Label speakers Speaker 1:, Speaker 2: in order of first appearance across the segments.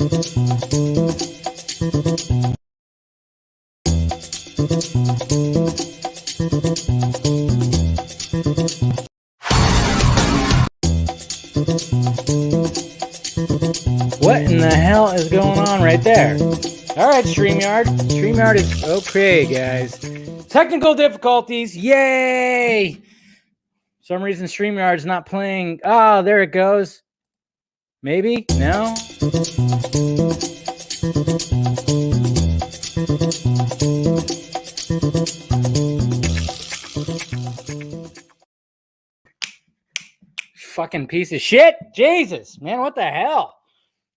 Speaker 1: What in the hell is going on right there? All right, StreamYard. StreamYard is okay, guys. Technical difficulties. Yay! For some reason, StreamYard is not playing. Oh, there it goes. Maybe? No? Fucking piece of shit. Jesus, man, what the hell?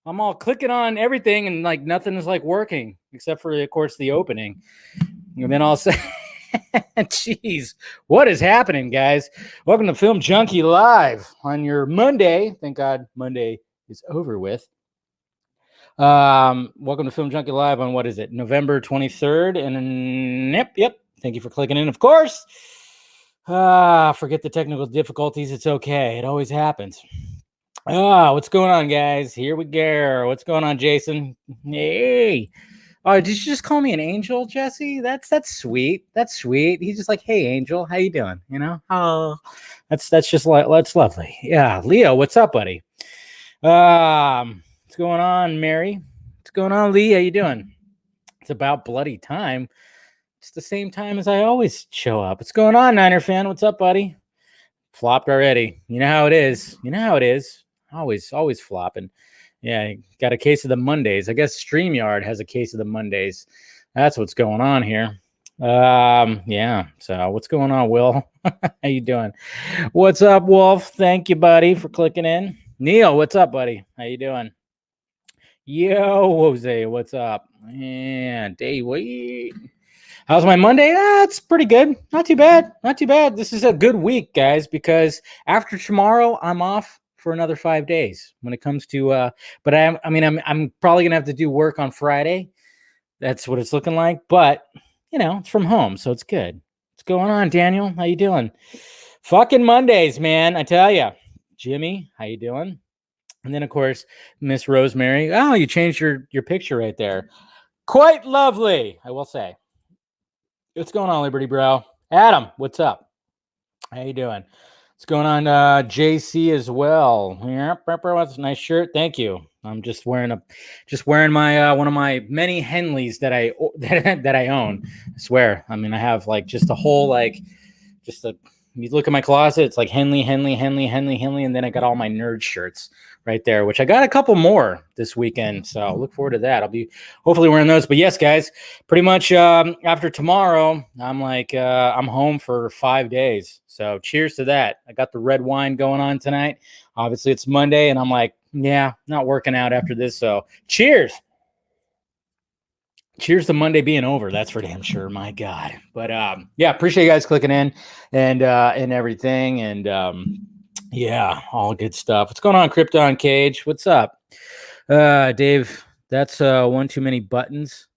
Speaker 1: I'm all clicking on everything and like nothing is like working except for, of course, the opening. And then I'll say, jeez, what is happening, guys? Welcome to Film Junkie Live on your Monday. Thank God Monday is over with. Welcome to Film Junkie Live on, what is it, November 23rd? And yep. Thank you for clicking in, of course. Forget the technical difficulties. It's okay. It always happens. What's going on, guys? Here we go. What's going on, Jason? Hey. Oh, did you just call me an angel, Jesse? That's sweet. That's sweet. He's just like, hey, angel, how you doing? You know? Oh, that's just like, that's lovely. Yeah, Leo, what's up, buddy? What's going on, Mary? What's going on, Lee? How you doing? It's about bloody time. It's the same time as I always show up. What's going on, Niner fan? What's up, buddy? Flopped already. You know how it is. Always flopping. Yeah, got a case of the Mondays. I guess StreamYard has a case of the Mondays. That's what's going on here. Yeah. So what's going on, Will? How you doing? What's up, Wolf? Thank you, buddy, for clicking in. Neil, what's up, buddy? How you doing? Yo, Jose, what's up? Yeah, Dave, wait. How's my Monday? It's pretty good. Not too bad. This is a good week, guys, because after tomorrow, I'm off for another 5 days when it comes to, but I'm probably going to have to do work on Friday. That's what it's looking like, but it's from home, so it's good. What's going on, Daniel? How you doing? Fucking Mondays, man. I tell you. Jimmy, how you doing? And then, of course, Miss Rosemary. Oh, you changed your picture right there. Quite lovely, I will say. What's going on, Liberty Bro? Adam, what's up? How you doing? What's going on, JC as well? Yeah, that's a nice shirt. Thank you. I'm just wearing my one of my many Henleys that I own. I swear. I mean, I have like just a whole you look at my closet, it's like Henley, and then I got all my nerd shirts right there, which I got a couple more this weekend, so look forward to that. I'll be hopefully wearing those. But yes, guys, pretty much after tomorrow, I'm home for 5 days. So cheers to that. I got the red wine going on tonight. Obviously, it's Monday, and I'm like, yeah, not working out after this. So cheers. Cheers to Monday being over. That's for damn sure. My God. But yeah, appreciate you guys clicking in and everything. And yeah, all good stuff. What's going on, Krypton Cage? What's up? Dave, that's one too many buttons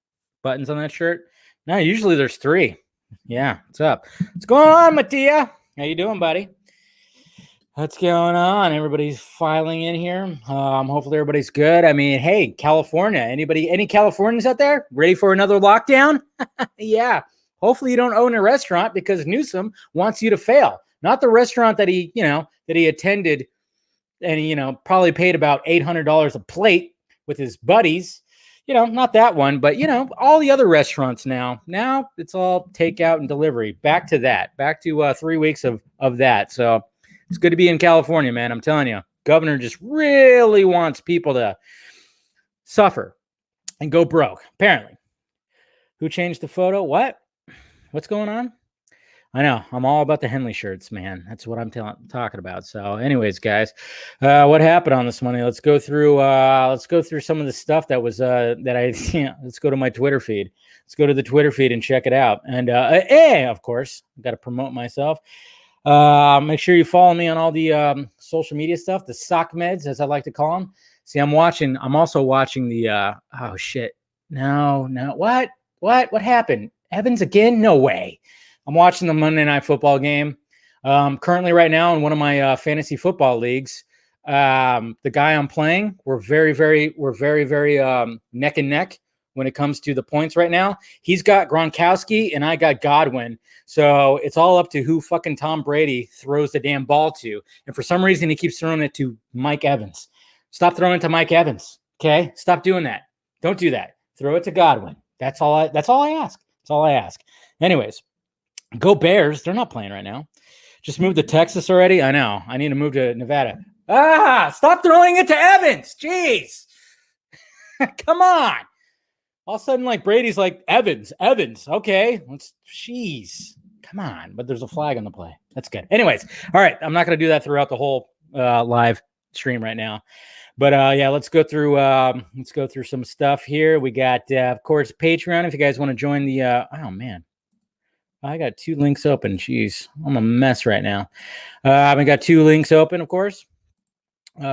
Speaker 1: on that shirt. No, usually there's 3. Yeah, what's up? What's going on, Mattia? How you doing, buddy? What's going on? Everybody's filing in here. Hopefully everybody's good. I mean, hey, California. Any Californians out there ready for another lockdown? Yeah. Hopefully you don't own a restaurant because Newsom wants you to fail. Not the restaurant that he attended and he, probably paid about $800 a plate with his buddies. Not that one, but all the other restaurants now it's all takeout and delivery. Back to that. Back to 3 weeks of that. So it's good to be in California, man. I'm telling you, governor just really wants people to suffer and go broke, apparently. Who changed the photo? What's going on? I know. I'm all about the Henley shirts, man. That's what I'm talking about. So anyways, guys, what happened on this Monday? Let's go through some of the stuff that was let's go to my Twitter feed. Let's go to the Twitter feed and check it out. And of course, I've got to promote myself. Make sure you follow me on all the social media stuff, the sock meds, as I like to call them. See, I'm also watching the oh shit. No, what happened? Evans again? No way. I'm watching the Monday Night Football game. Currently right now in one of my fantasy football leagues. The guy I'm playing, we're very neck and neck when it comes to the points right now. He's got Gronkowski and I got Godwin. So it's all up to who fucking Tom Brady throws the damn ball to. And for some reason, he keeps throwing it to Mike Evans. Stop throwing it to Mike Evans. Okay? Stop doing that. Don't do that. Throw it to Godwin. That's all I ask. That's all I ask. Anyways, go Bears. They're not playing right now. Just moved to Texas already. I know. I need to move to Nevada. Stop throwing it to Evans. Jeez. Come on. All of a sudden, like Brady's like, Evans. Okay. Jeez. Come on. But there's a flag on the play. That's good. Anyways. All right. I'm not going to do that throughout the whole live stream right now. But yeah, let's go through some stuff here. We got, of course, Patreon. If you guys want to join the, oh man, I got 2 links open. Jeez, I'm a mess right now. We got 2 links open, of course. 2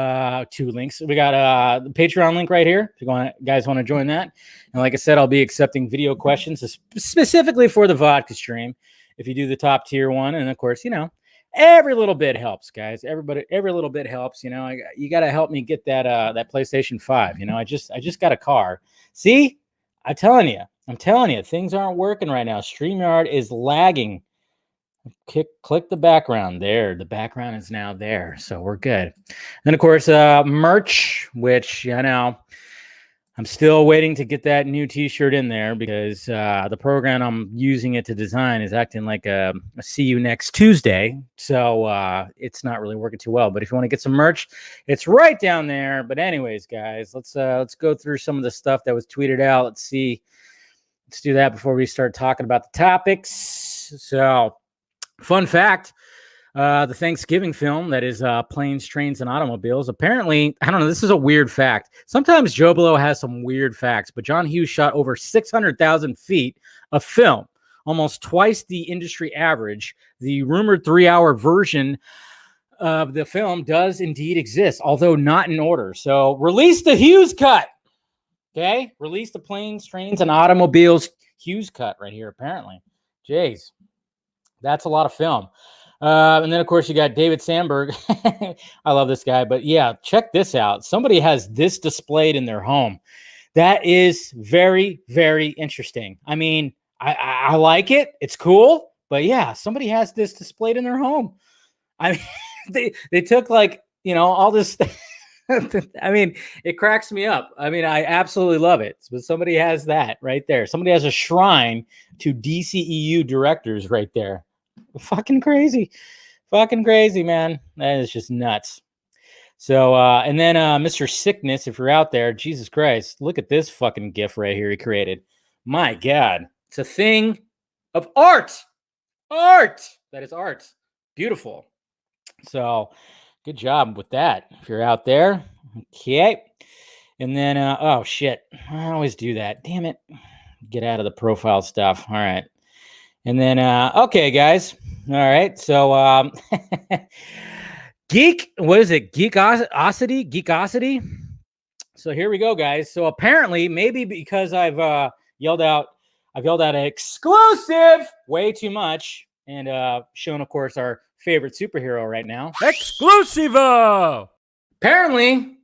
Speaker 1: links. We got the Patreon link right here. If you guys want to join that. And like I said, I'll be accepting video questions specifically for the vodka stream. If you do the top tier one, and of course, you know, every little bit helps, guys. Every little bit helps. You know, you got to help me get that PlayStation 5. You know, I just got a car. See, I'm telling you, things aren't working right now. StreamYard is lagging. Click the background there. The background is now there, so we're good. Then of course, merch, which you know, I'm still waiting to get that new T-shirt in there because the program I'm using it to design is acting like a see you next Tuesday. So it's not really working too well. But if you want to get some merch, it's right down there. But anyways, guys, let's go through some of the stuff that was tweeted out. Let's do that before we start talking about the topics. So, fun fact. The Thanksgiving film that is Planes, Trains, and Automobiles. Apparently, I don't know, this is a weird fact. Sometimes Joe Blow has some weird facts, but John Hughes shot over 600,000 feet of film, almost twice the industry average. The rumored 3-hour version of the film does indeed exist, although not in order. So release the Hughes cut. Okay? Release the Planes, Trains, and Automobiles Hughes cut right here, apparently. Jeez. That's a lot of film. And then, of course, you got David Sandberg. I love this guy. But, yeah, check this out. Somebody has this displayed in their home. That is very, very interesting. I mean, I like it. It's cool. But, yeah, somebody has this displayed in their home. I mean, they took, like, you know, all this stuff. I mean, it cracks me up. I mean, I absolutely love it. But somebody has that right there. Somebody has a shrine to DCEU directors right there. Fucking crazy, man. That is just nuts. So, and then Mr. Sickness, if you're out there, Jesus Christ, look at this fucking GIF right here he created. My God, it's a thing of art. That is art. Beautiful. So, good job with that. If you're out there, okay. And then, oh shit, I always do that. Damn it. Get out of the profile stuff. All right. And then, okay, guys. All right. So, what is it? Geekosity. So here we go, guys. So apparently, maybe because I've yelled out exclusive way too much and shown, of course, our favorite superhero right now. Exclusivo! Apparently,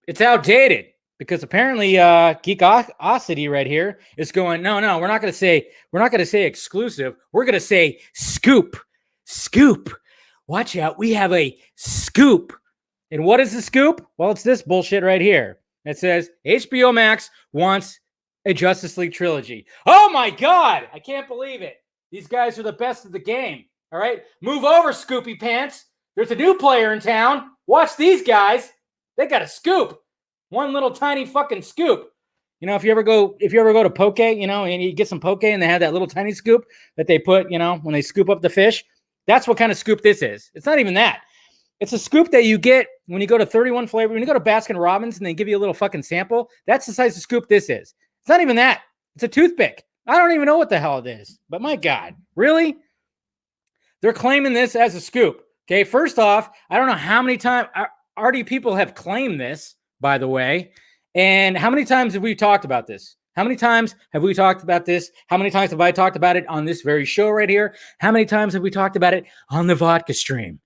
Speaker 1: it's outdated. Because apparently Geekosity right here is going, no, we're not going to say exclusive. We're going to say scoop. Watch out. We have a scoop. And what is the scoop? Well, it's this bullshit right here. It says HBO Max wants a Justice League trilogy. Oh my God. I can't believe it. These guys are the best of the game. All right. Move over, Scoopy Pants. There's a new player in town. Watch these guys. They got a scoop. One little tiny fucking scoop. You know, if you ever go to Poke, you know, and you get some Poke and they have that little tiny scoop that they put, you know, when they scoop up the fish, that's what kind of scoop this is. It's not even that. It's a scoop that you get when you go to 31 Flavor, when you go to Baskin Robbins and they give you a little fucking sample. That's the size of scoop this is. It's not even that. It's a toothpick. I don't even know what the hell it is. But my God, really? They're claiming this as a scoop. Okay, first off, I don't know how many times already people have claimed this, by the way. And how many times have we talked about this? How many times have we talked about this? How many times have I talked about it on this very show right here? How many times have we talked about it on the vodka stream?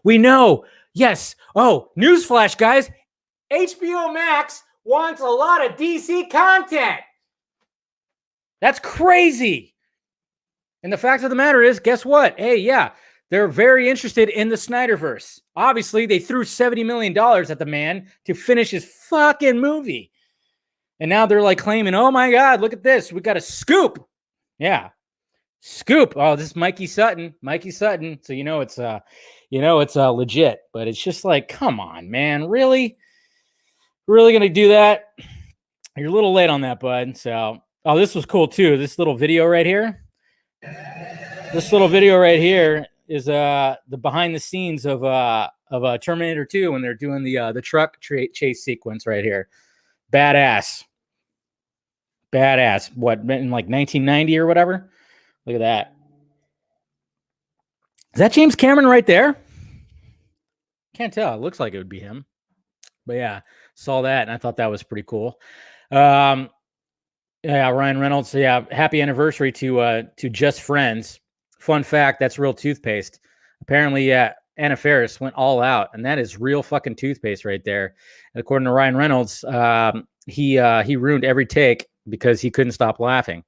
Speaker 1: We know, yes, Oh, newsflash, guys. HBO Max wants a lot of DC content. That's crazy. And the fact of the matter is, guess what? Hey, yeah, they're very interested in the Snyderverse. Obviously, they threw $70 million at the man to finish his fucking movie. And now they're like claiming, oh my God, look at this. We got a scoop. Yeah. Scoop. Oh, this is Mikey Sutton. Mikey Sutton. So it's legit. But it's just like, come on, man. Really? Really gonna do that? You're a little late on that, bud. So, oh, this was cool too. This little video right here. This little video right here is the behind the scenes of Terminator 2 when they're doing the truck chase sequence right here. Badass. What, in like 1990 or whatever? Look at that. Is that James Cameron right there? Can't tell. It looks like it would be him. But yeah, saw that and I thought that was pretty cool. Yeah, Ryan Reynolds. Yeah, happy anniversary to Just Friends. Fun fact, that's real toothpaste. Apparently, Anna Faris went all out, and that is real fucking toothpaste right there. And according to Ryan Reynolds, he ruined every take because he couldn't stop laughing.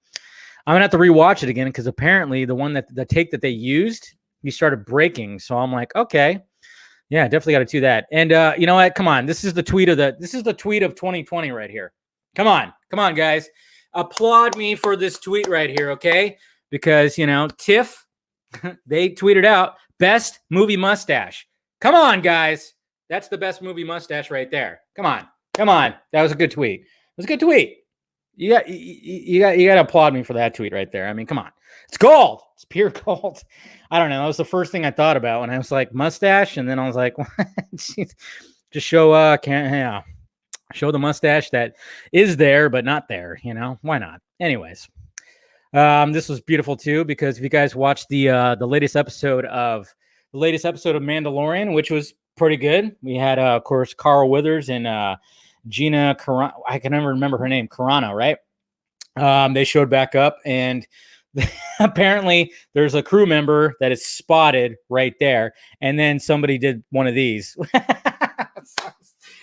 Speaker 1: I'm gonna have to rewatch it again because apparently the take that they used, he started breaking. So I'm like, okay, yeah, definitely got to do that. And you know what? Come on, this is the tweet of 2020 right here. Come on, guys, applaud me for this tweet right here, okay? Because TIFF, they tweeted out best movie mustache. Come on, guys, that's the best movie mustache right there. Come on, that was a good tweet. It was a good tweet. You got to applaud me for that tweet right there. I mean, come on. It's gold. It's pure gold. I don't know. That was the first thing I thought about when I was like mustache. And then I was like, just show, show the mustache that is there, but not there. Why not? Anyways, this was beautiful too, because if you guys watched the latest episode of Mandalorian, which was pretty good. We had, of course, Carl Weathers and, Gina Carano, I can never remember her name, Carano, right? They showed back up, and apparently there's a crew member that is spotted right there, and then somebody did one of these.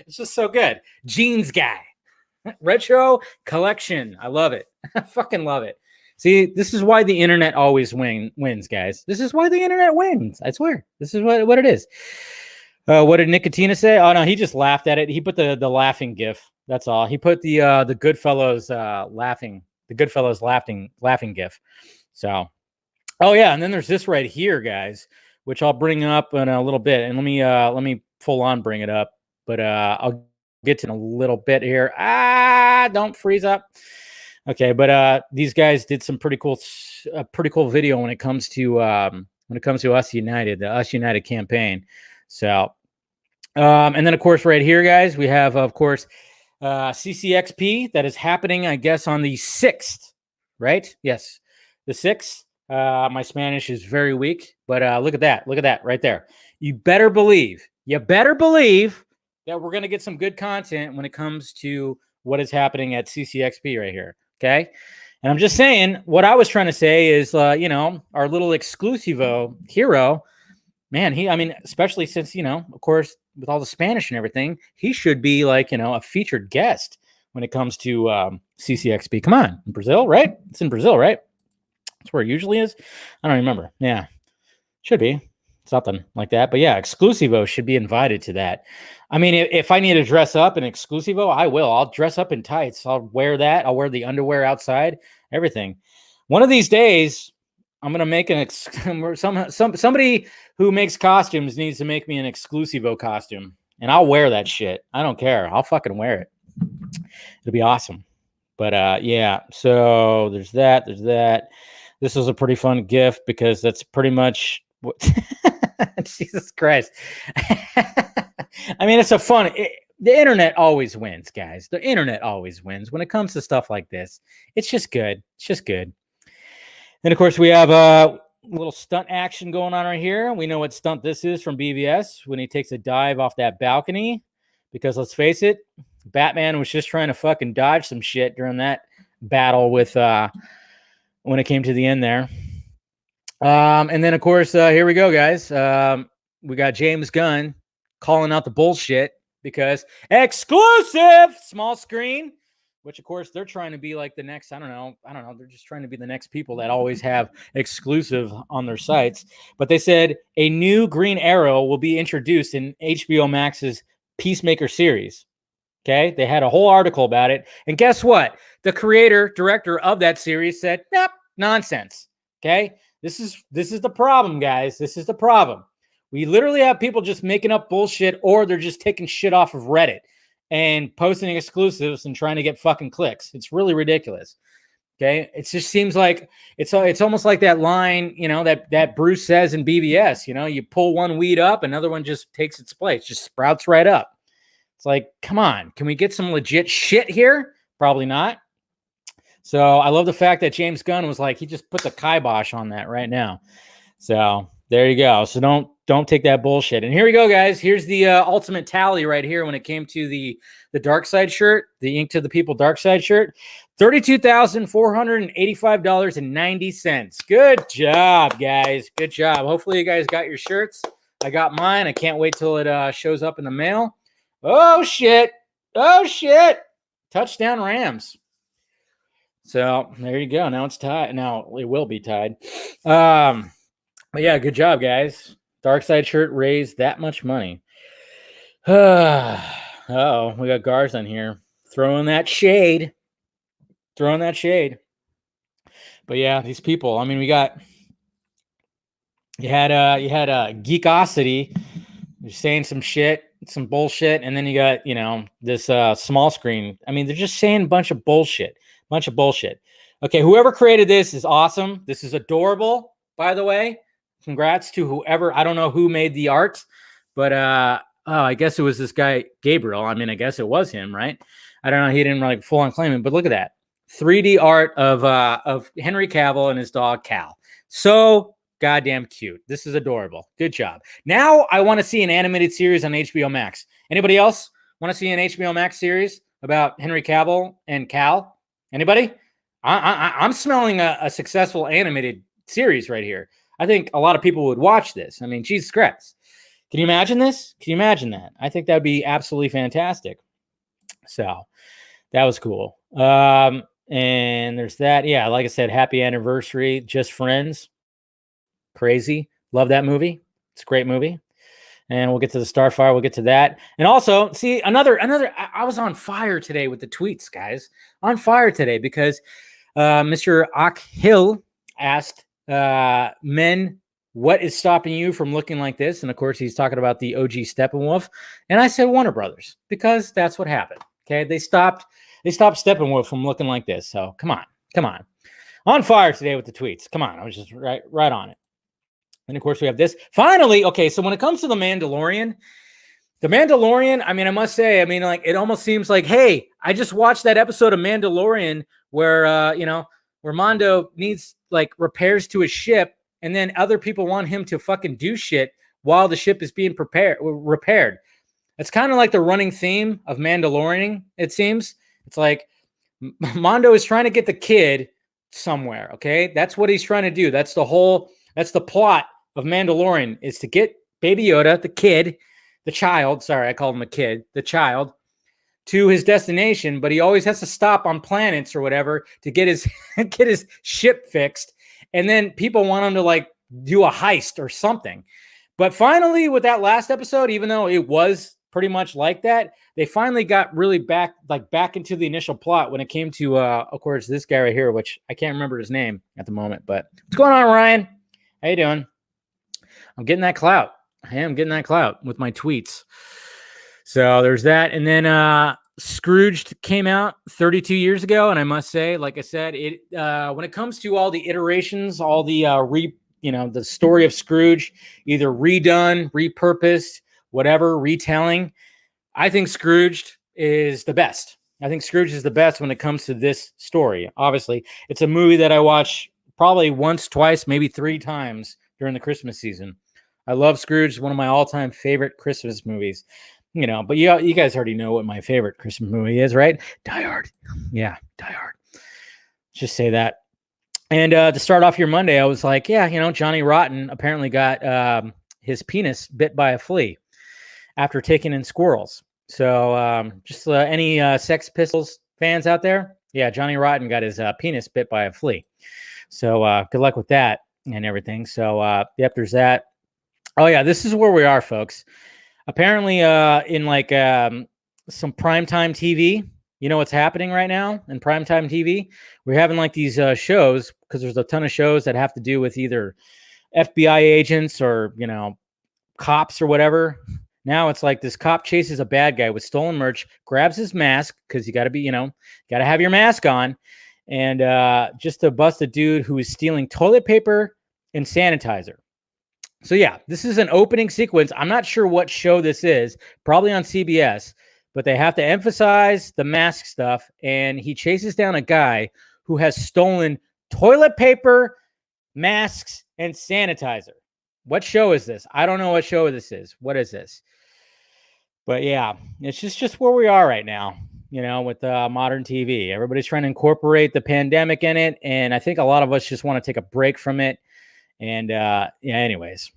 Speaker 1: It's just so good. Jeans guy, retro collection. I love it. I fucking love it. See, this is why the internet always wins, guys. This is why the internet wins. I swear. This is what it is. What did Nicotina say? Oh no, he just laughed at it. He put the laughing gif. That's all. He put the Goodfellas laughing gif. So, oh yeah, and then there's this right here, guys, which I'll bring up in a little bit. And let me full on bring it up, but I'll get to it in a little bit here. Don't freeze up. Okay, but these guys did some pretty cool video when it comes to Us United, the Us United campaign. So, and then of course right here, guys, we have of course CCXP that is happening, I guess, on the 6th, right? Yes, the 6th. My Spanish is very weak, but look at that right there. You better believe that we're gonna get some good content when it comes to what is happening at CCXP right here. Okay. And I'm just saying, what I was trying to say is, our little exclusivo hero, man, especially since, of course, with all the Spanish and everything, he should be like, a featured guest when it comes to CCXP. Come on, in Brazil, right? It's in Brazil, right? That's where it usually is. I don't remember. Yeah, should be something like that. But yeah, Exclusivo should be invited to that. I mean, if I need to dress up in Exclusivo, I will. I'll dress up in tights. I'll wear that. I'll wear the underwear outside, everything. One of these days, I'm gonna make somebody who makes costumes needs to make me an Exclusivo costume, and I'll wear that shit. I don't care. I'll fucking wear it. It'll be awesome. But yeah. So there's that. This was a pretty fun gift because that's pretty much what. Jesus Christ. I mean, it's a fun. The internet always wins, guys. The internet always wins when it comes to stuff like this. It's just good. And of course, we have a little stunt action going on right here. We know what stunt this is from BVS when he takes a dive off that balcony. Because let's face it, Batman was just trying to fucking dodge some shit during that battle with when it came to the end there. And then of course, here we go, guys. We got James Gunn calling out the bullshit because exclusive small screen, which of course they're trying to be like the next, I don't know. They're just trying to be the next people that always have exclusive on their sites. But they said a new Green Arrow will be introduced in HBO Max's Peacemaker series. Okay. They had a whole article about it. And guess what? The creator, director of that series said, nope, nonsense. Okay. This is the problem, guys. This is the problem. We literally have people just making up bullshit, or they're just taking shit off of Reddit and posting exclusives and trying to get fucking clicks. It's really ridiculous. Okay. It just seems like it's almost like that line, that Bruce says in BBS, you pull one weed up, another one just takes its place, just sprouts right up. It's like, come on, can we get some legit shit here? Probably not. So I love the fact that James Gunn was like, he just put the kibosh on that right now. So there you go. So don't take that bullshit. And here we go, guys. Here's the ultimate tally right here when it came to the Dark Side shirt, the Ink to the People Dark Side shirt. $32,485.90. Good job, guys. Good job. Hopefully you guys got your shirts. I got mine. I can't wait till it shows up in the mail. Oh, shit. Touchdown Rams. So there you go. Now it's tied. Now it will be tied. But yeah, good job, guys. Dark Side shirt raised that much money. Uh-oh, we got Garz on here throwing that shade. But yeah, these people. I mean, you had Geekosity. You're saying some shit, some bullshit, and then you got, this small screen. I mean, they're just saying a bunch of bullshit. Okay, whoever created this is awesome. This is adorable, by the way. Congrats to whoever. I don't know who made the art, but I guess it was this guy, Gabriel. I mean, I guess it was him, right? I don't know. He didn't like full on claim it, but look at that. 3D art of Henry Cavill and his dog, Cal. So goddamn cute. This is adorable. Good job. Now I want to see an animated series on HBO Max. Anybody else want to see an HBO Max series about Henry Cavill and Cal? Anybody? I'm smelling a successful animated series right here. I think a lot of people would watch this. I mean, Jesus Christ. Can you imagine this? Can you imagine that? I think that would be absolutely fantastic. So that was cool. And there's that. Yeah, like I said, happy anniversary. Just Friends. Crazy. Love that movie. It's a great movie. And we'll get to the Starfire. We'll get to that. And also, see, another. I was on fire today with the tweets, guys. On fire today because Mr. Akhil asked men, what is stopping you from looking like this? And of course, he's talking about the OG Steppenwolf. And I said Warner Brothers, because that's what happened. Okay, they stopped Steppenwolf from looking like this. So come on. On fire today with the tweets. Come on, I was just right on it. And of course, we have this. Finally, okay, so when it comes to the Mandalorian, I mean, I must say, I mean, like, it almost seems like, hey, I just watched that episode of Mandalorian where, where Mando needs, like, repairs to his ship, and then other people want him to fucking do shit while the ship is being repaired. It's kind of like the running theme of Mandalorian, it seems. It's like Mando is trying to get the kid somewhere, okay? That's what he's trying to do. That's the plot of Mandalorian, is to get Baby Yoda, the kid, the child, sorry, I called him a kid, the child, to his destination, but he always has to stop on planets or whatever to get his ship fixed. And then people want him to, like, do a heist or something. But finally, with that last episode, even though it was pretty much like that, they finally got really back into the initial plot when it came to, of course, this guy right here, which I can't remember his name at the moment. But what's going on, Ryan? How you doing? I'm getting that clout. I am getting that clout with my tweets. So there's that. And then Scrooged came out 32 years ago. And I must say, like I said, it when it comes to all the iterations, all the the story of Scrooge, either redone, repurposed, whatever, retelling, I think Scrooged is the best. I think Scrooge is the best when it comes to this story. Obviously, it's a movie that I watch probably once, twice, maybe 3 times during the Christmas season. I love Scrooge. It's one of my all-time favorite Christmas movies. But you guys already know what my favorite Christmas movie is, right? Die Hard. Yeah, Die Hard. Just say that. And to start off your Monday, I was like, yeah, Johnny Rotten apparently got his penis bit by a flea. after taking in squirrels. So just any Sex Pistols fans out there? Yeah, Johnny Rotten got his penis bit by a flea. So good luck with that and everything. So yep, there's that. Oh yeah, this is where we are, folks. Apparently, in like some primetime TV, you know what's happening right now in primetime TV? We're having like these shows because there's a ton of shows that have to do with either FBI agents or, you know, cops or whatever. Now it's like this cop chases a bad guy with stolen merch, grabs his mask because you got to be, you know, got to have your mask on, and just to bust a dude who is stealing toilet paper and sanitizer. So yeah, this is an opening sequence. I'm not sure what show this is, probably on CBS, but they have to emphasize the mask stuff. And he chases down a guy who has stolen toilet paper, masks, and sanitizer. What show is this? I don't know what show this is. What is this? But yeah, it's just where we are right now, you know, with modern TV. Everybody's trying to incorporate the pandemic in it. And I think a lot of us just want to take a break from it. And yeah, anyways.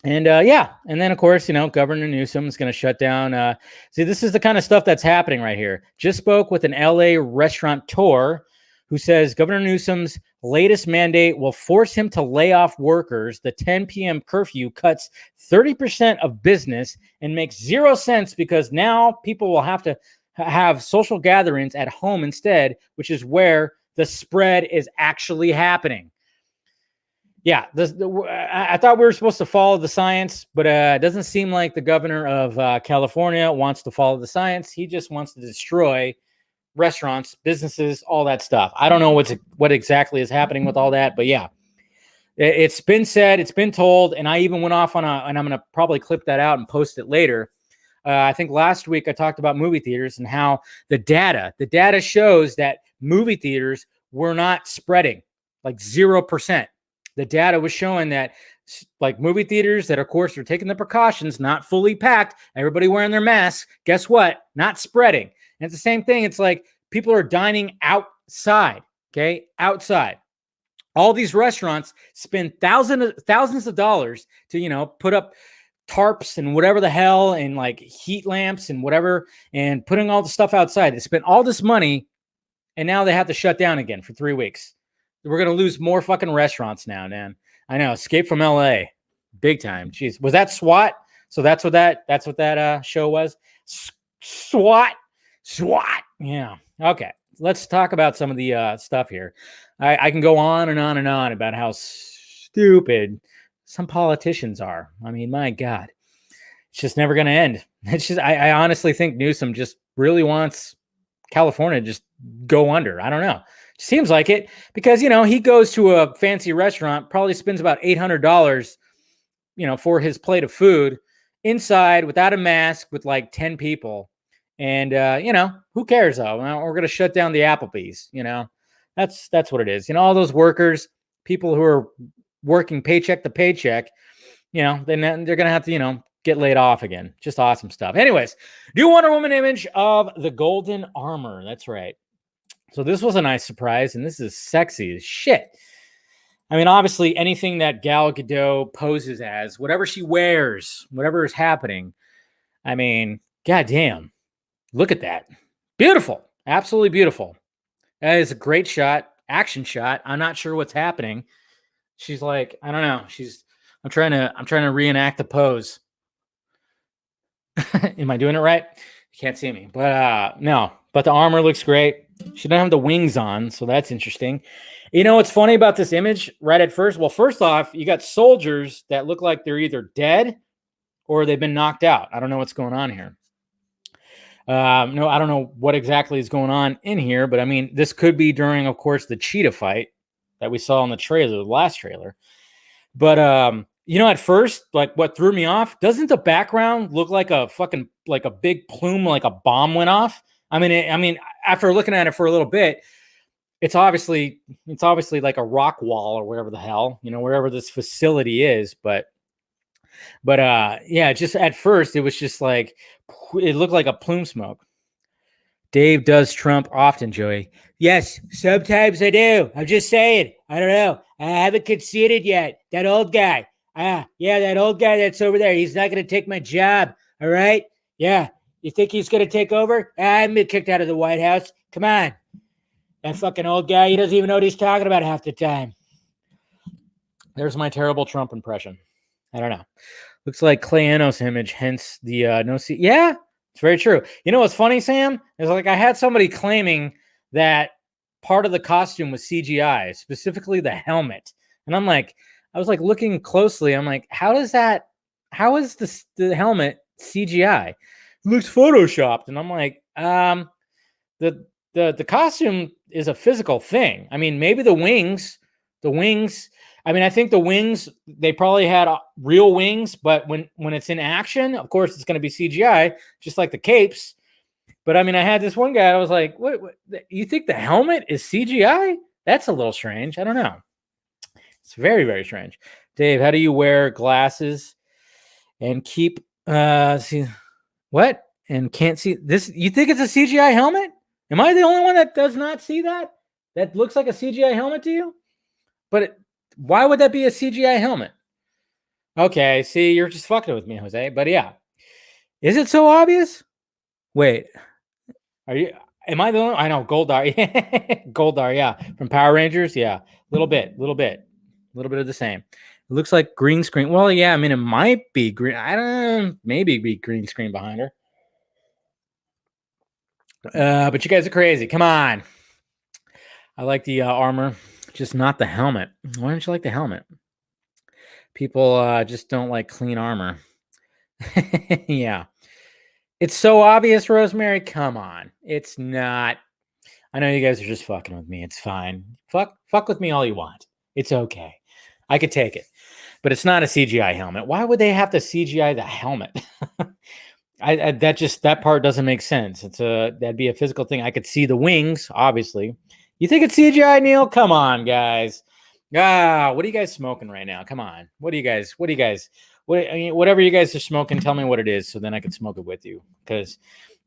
Speaker 1: And yeah, and then of course, you know, Governor Newsom is going to shut down. See, this is the kind of stuff that's happening right here. Just spoke with an LA restaurateur who says Governor Newsom's latest mandate will force him to lay off workers. The 10 p.m. curfew cuts 30% of business and makes 0 sense because now people will have to have social gatherings at home instead, which is where the spread is actually happening. Yeah, I thought we were supposed to follow the science, but it doesn't seem like the governor of California wants to follow the science. He just wants to destroy restaurants, businesses, all that stuff. I don't know what exactly is happening with all that, but yeah, it's been said, it's been told, and I even went off on and I'm going to probably clip that out and post it later. I think last week I talked about movie theaters and how the data shows that movie theaters were not spreading, like 0%. The data was showing that like movie theaters that, of course, are taking the precautions, not fully packed, everybody wearing their masks. Guess what? Not spreading. And it's the same thing. It's like people are dining outside, okay? Outside. All these restaurants spend thousands of dollars to, you know, put up tarps and whatever the hell and like heat lamps and whatever and putting all the stuff outside. They spent all this money and now they have to shut down again for 3 weeks. We're going to lose more fucking restaurants now, man. I know. Escape from LA. Big time. Jeez. Was that SWAT? So that's what that show was? SWAT. Yeah. Okay. Let's talk about some of the stuff here. I can go on and on and on about how stupid some politicians are. I mean, my God. It's just never going to end. It's just, I honestly think Newsom just really wants California to just go under. I don't know. Seems like it because, you know, he goes to a fancy restaurant, probably spends about $800, you know, for his plate of food inside without a mask with like 10 people. And, you know, who cares though? Well, we're going to shut down the Applebee's, you know, that's what it is. You know, all those workers, people who are working paycheck to paycheck, you know, then they're going to have to, you know, get laid off again. Just awesome stuff. Anyways, new Wonder Woman image of the golden armor. That's right. So this was a nice surprise, and this is sexy as shit. I mean, obviously, anything that Gal Gadot poses as, whatever she wears, whatever is happening, I mean, goddamn, look at that. Beautiful. Absolutely beautiful. That is a great shot, action shot. I'm not sure what's happening. She's like, I don't know. I'm trying to reenact the pose. Am I doing it right? You can't see me, but no, but the armor looks great. She doesn't have the wings on, so that's interesting. You know what's funny about this image right at first? Well, first off, you got soldiers that look like they're either dead or they've been knocked out. I don't know what's going on here. No, I don't know what exactly is going on in here, but I mean, this could be during, of course, the cheetah fight that we saw in the trailer, the last trailer. But you know, at first, like what threw me off, doesn't the background look like a fucking like a big plume, like a bomb went off? I mean, after looking at it for a little bit, it's obviously like a rock wall or whatever the hell, you know, wherever this facility is. But yeah, just at first it was just like it looked like a plume smoke. Dave does Trump often, Joey. Yes, sometimes I do. I'm just saying. I don't know. I haven't conceded yet. That old guy. Yeah, that old guy that's over there. He's not going to take my job. All right? Yeah. You think he's going to take over? I'm been kicked out of the White House. Come on. That fucking old guy, he doesn't even know what he's talking about half the time. There's my terrible Trump impression. I don't know. Looks like Clay Enos image, hence the no see. Yeah, it's very true. You know what's funny, Sam? Is like I had somebody claiming that part of the costume was CGI, specifically the helmet. And I was like looking closely. I'm like, how is the helmet CGI? It looks photoshopped. And I'm like, the costume is a physical thing. I mean, maybe the wings, I mean, I think the wings, they probably had real wings, but when it's in action, of course, it's going to be CGI, just like the capes. But I mean, I had this one guy, I was like, what you think the helmet is CGI? That's a little strange. I don't know. It's very, very strange. Dave, how do you wear glasses and keep, see, what? And can't see this? You think it's a CGI helmet? Am I the only one that does not see that? That looks like a CGI helmet to you? But why would that be a CGI helmet? Okay, see, you're just fucking with me, Jose. But yeah. Is it so obvious? Wait. Am I the only? I know, Goldar. Goldar, yeah. From Power Rangers, yeah. A little bit of the same. It looks like green screen. Well, yeah, I mean, it might be green. I don't know. Maybe be green screen behind her. But you guys are crazy. Come on. I like the armor, just not the helmet. Why don't you like the helmet? People just don't like clean armor. Yeah. It's so obvious, Rosemary. Come on. It's not. I know you guys are just fucking with me. It's fine. Fuck with me all you want. It's okay. I could take it. But it's not a CGI helmet. Why would they have to CGI the helmet? That part doesn't make sense. That'd be a physical thing. I could see the wings, obviously. You think it's CGI, Neil? Come on, guys. What are you guys smoking right now? Come on. Whatever you guys are smoking, tell me what it is so then I can smoke it with you, because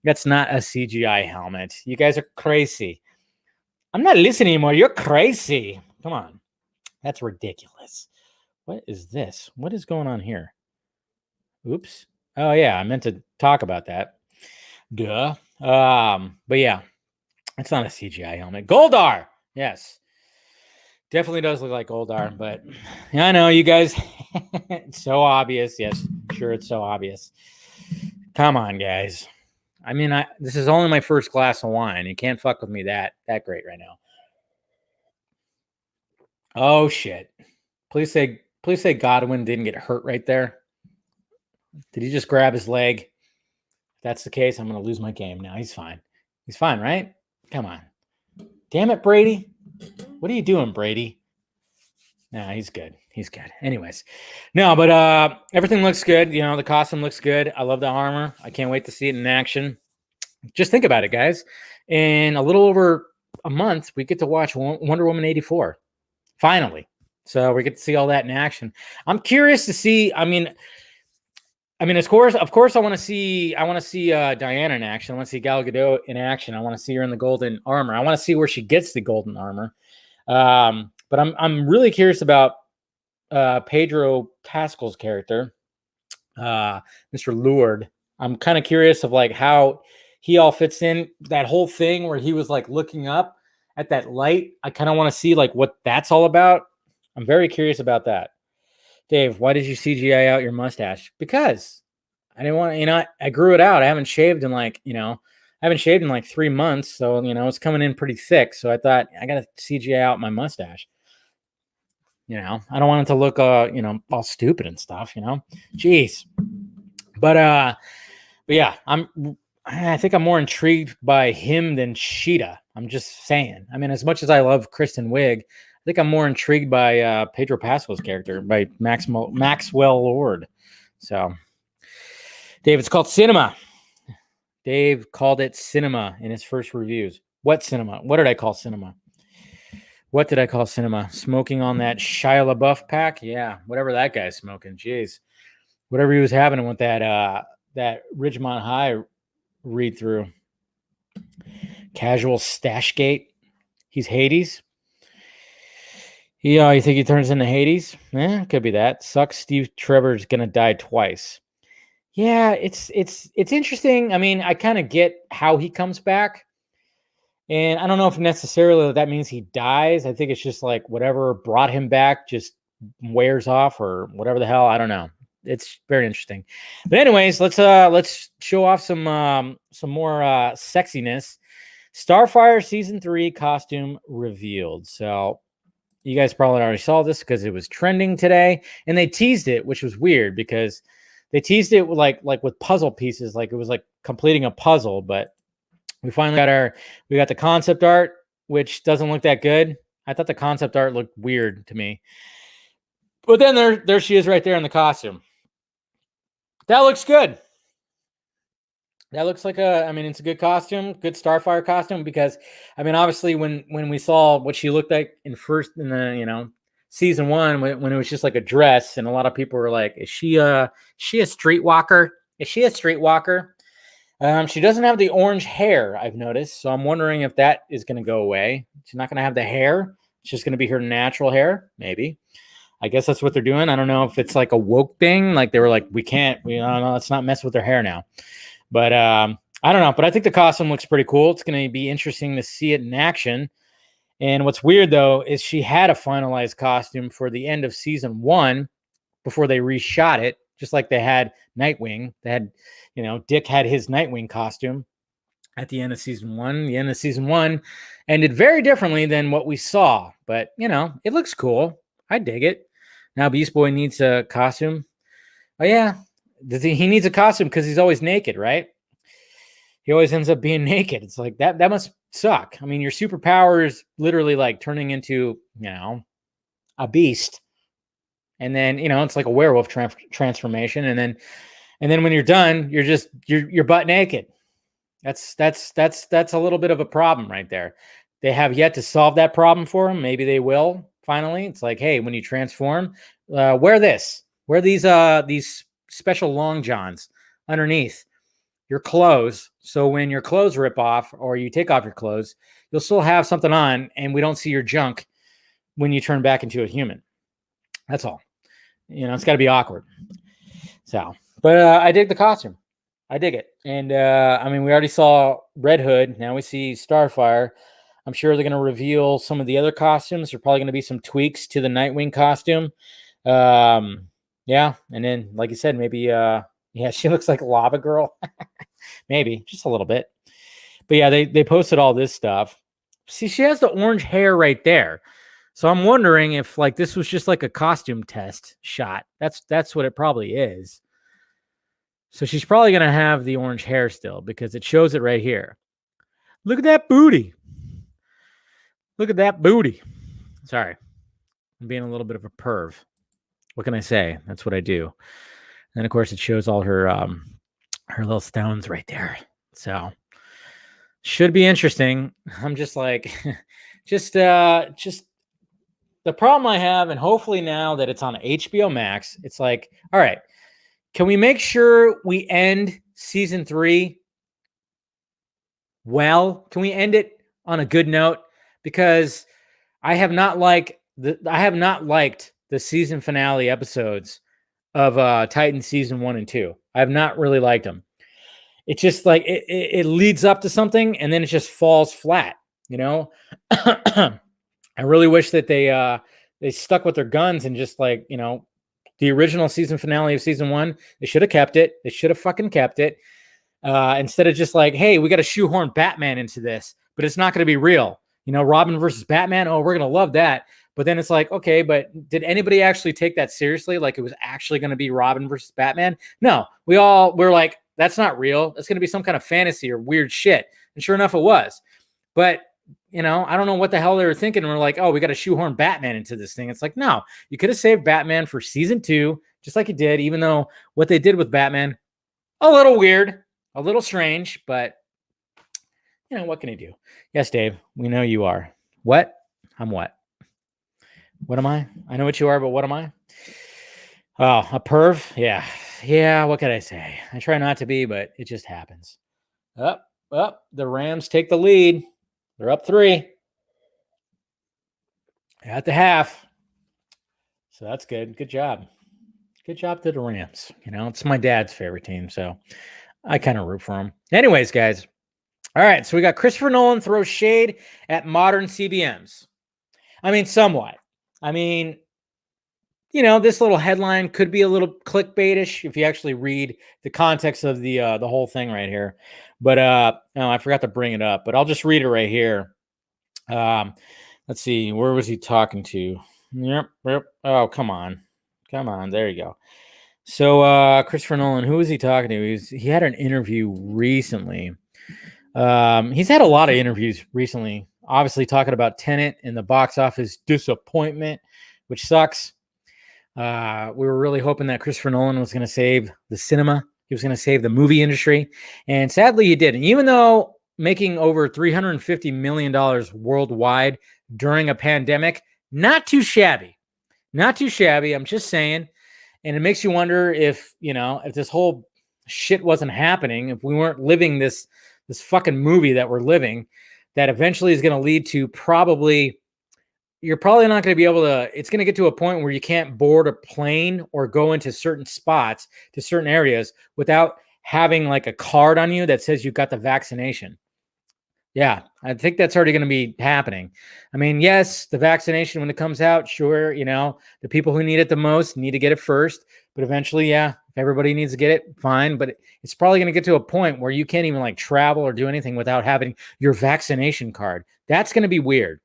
Speaker 1: that's not a CGI helmet. You guys are crazy. I'm not listening anymore. You're crazy. Come on. That's ridiculous. What is this? What is going on here? Oops. Oh, yeah. I meant to talk about that. Duh. But yeah, it's not a CGI helmet. Goldar. Yes. Definitely does look like Goldar, but I know you guys. It's so obvious. Yes, sure, it's so obvious. Come on, guys. I mean, this is only my first glass of wine. You can't fuck with me that great right now. Oh shit! Please say Godwin didn't get hurt right there. Did he just grab his leg? If that's the case, I'm gonna lose my game now. He's fine. He's fine, right? Come on. Damn it, Brady. What are you doing, Brady? Nah, he's good. He's good. Anyways. No, but everything looks good. You know, the costume looks good. I love the armor. I can't wait to see it in action. Just think about it, guys. In a little over a month, we get to watch Wonder Woman 84. Finally. So we get to see all that in action. I'm curious to see, I mean, of course, I want to see Diana in action. I want to see Gal Gadot in action. I want to see her in the golden armor. I want to see where she gets the golden armor. But I'm really curious about Pedro Pascal's character, Mr. Lourd. I'm kind of curious of like how he all fits in that whole thing where he was like looking up at that light. I kind of want to see like what that's all about. I'm very curious about that. Dave, why did you CGI out your mustache? Because I didn't want to, I grew it out. I haven't shaved in like 3 months. So, it's coming in pretty thick. So I thought I got to CGI out my mustache. I don't want it to look, all stupid and stuff, Jeez. But yeah, I think I'm more intrigued by him than Sheeta. I'm just saying. I mean, as much as I love Kristen Wiig, I think I'm more intrigued by Pedro Pascal's character, by Maxwell Lord. So, Dave, it's called cinema. Dave called it cinema in his first reviews. What cinema? What did I call cinema? What did I call cinema? Smoking on that Shia LaBeouf pack? Yeah, whatever that guy's smoking. Jeez. Whatever he was having with that Ridgemont High read through. Casual Stashgate. He's Hades. Yeah, you think he turns into Hades? Could be that. Sucks. Steve Trevor's gonna die twice. Yeah, it's interesting. I mean, I kind of get how he comes back. And I don't know if necessarily that means he dies. I think it's just like whatever brought him back just wears off or whatever the hell. I don't know. It's very interesting. But anyways, let's show off some more sexiness. Starfire season 3 costume revealed. So you guys probably already saw this because it was trending today, and they teased it, which was weird because they teased it like with puzzle pieces, like it was like completing a puzzle, but we finally got the concept art, which doesn't look that good. I thought the concept art looked weird to me. But then there she is right there in the costume. That looks good. That looks like it's a good costume, good Starfire costume, because I mean, obviously when we saw what she looked like in the season 1, when it was just like a dress, and a lot of people were like, is she a streetwalker? Is she a streetwalker? She doesn't have the orange hair, I've noticed. So I'm wondering if that is going to go away. She's not going to have the hair. It's just going to be her natural hair, maybe. I guess that's what they're doing. I don't know if it's like a woke thing. Like they were like, we don't know, let's not mess with her hair now. But I don't know. But I think the costume looks pretty cool. It's going to be interesting to see it in action. And what's weird, though, is she had a finalized costume for the end of season 1 before they reshot it, just like they had Nightwing. They had, Dick had his Nightwing costume at the end of season 1. The end of season 1 ended very differently than what we saw, but it looks cool. I dig it. Now Beast Boy needs a costume. Oh yeah, he needs a costume because he's always naked, right? He always ends up being naked. It's like that must suck. I mean, your superpower is literally like turning into a beast, and then it's like a werewolf transformation, and then when you're done, you're butt naked. That's a little bit of a problem right there. They have yet to solve that problem for him. Maybe they will finally. It's like, hey, when you transform, wear these special long johns underneath your clothes. So when your clothes rip off or you take off your clothes, you'll still have something on, and we don't see your junk when you turn back into a human. That's all. It's got to be awkward. So, but I dig the costume. I dig it. And we already saw Red Hood. Now we see Starfire. I'm sure they're going to reveal some of the other costumes. There's probably going to be some tweaks to the Nightwing costume. Yeah. And then, like you said, maybe, she looks like Lava Girl. Maybe just a little bit. But yeah, they posted all this stuff. See, she has the orange hair right there. So I'm wondering if like this was just like a costume test shot. That's what it probably is. So she's probably going to have the orange hair still because it shows it right here. Look at that booty. Look at that booty. Sorry. I'm being a little bit of a perv. What can I say? That's what I do. And of course it shows all her little stones right there. So should be interesting. I'm just like just the problem I have, and hopefully now that it's on HBO Max, it's like, all right, can we make sure we end season 3 well? Can we end it on a good note? Because I have not liked the season finale episodes of Titan season 1 and 2. I have not really liked them. It's just like it leads up to something and then it just falls flat, I really wish that they stuck with their guns and just like, the original season finale of season 1, they should have kept it. They should have fucking kept it. Instead of just like, hey, we got to shoehorn Batman into this, but it's not going to be real. Robin versus Batman. Oh, we're going to love that. But then it's like, okay, but did anybody actually take that seriously? Like it was actually going to be Robin versus Batman? No, we're like, that's not real. It's going to be some kind of fantasy or weird shit. And sure enough, it was. But, I don't know what the hell they were thinking. We're like, oh, we got to shoehorn Batman into this thing. It's like, no, you could have saved Batman for season 2, just like you did, even though what they did with Batman, a little weird, a little strange, but what can he do? Yes, Dave, we know you are. What? I'm what? What am I? I know what you are, but what am I? Oh, a perv? Yeah. Yeah, what could I say? I try not to be, but it just happens. The Rams take the lead. They're up 3 at the half. So that's good. Good job. Good job to the Rams. It's my dad's favorite team, so I kind of root for him. Anyways, guys. All right, so we got Christopher Nolan throws shade at modern CBMs. I mean, somewhat. I mean, this little headline could be a little clickbaitish if you actually read the context of the whole thing right here. But no, I forgot to bring it up, but I'll just read it right here. Let's see, where was he talking to? Yep. Oh, come on. There you go. So Christopher Nolan, who was he talking to? He had an interview recently. He's had a lot of interviews recently, obviously talking about Tenet and the box office disappointment, which sucks. We were really hoping that Christopher Nolan was going to save the cinema. He was going to save the movie industry. And sadly, he didn't. Even though making over $350 million worldwide during a pandemic, not too shabby. Not too shabby. I'm just saying. And it makes you wonder if this whole shit wasn't happening, if we weren't living this fucking movie that we're living, that eventually is going to lead to you're probably not going to be able to, it's going to get to a point where you can't board a plane or go into certain spots, to certain areas, without having like a card on you that says you've got the vaccination. Yeah, I think that's already going to be happening. I mean, yes, the vaccination, when it comes out, sure, the people who need it the most need to get it first. But eventually, yeah, if everybody needs to get it, fine. But it's probably going to get to a point where you can't even like travel or do anything without having your vaccination card. That's going to be weird.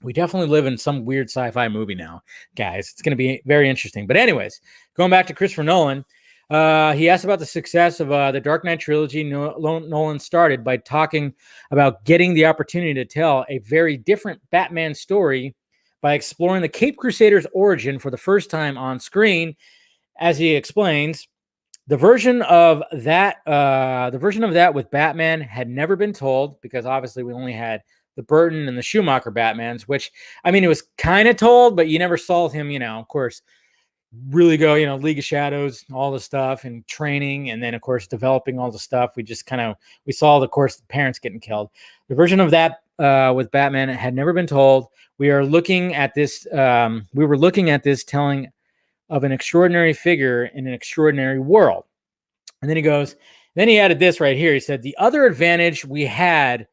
Speaker 1: We definitely live in some weird sci-fi movie now, guys. It's going to be very interesting. But anyways, going back to Christopher Nolan, he asked about the success of the Dark Knight trilogy. Nolan started by talking about getting the opportunity to tell a very different Batman story by exploring the Caped Crusader's origin for the first time on screen. As he explains, the version of that with Batman had never been told, because obviously we only had the Burton and the Schumacher Batmans, which, I mean, it was kind of told, but you never saw him, of course, really go, League of Shadows, all the stuff, and training, and then, of course, developing all the stuff. We saw, of course, the parents getting killed. The version of that with Batman had never been told. We were looking at this telling of an extraordinary figure in an extraordinary world. And then he added this right here. He said, the other advantage we had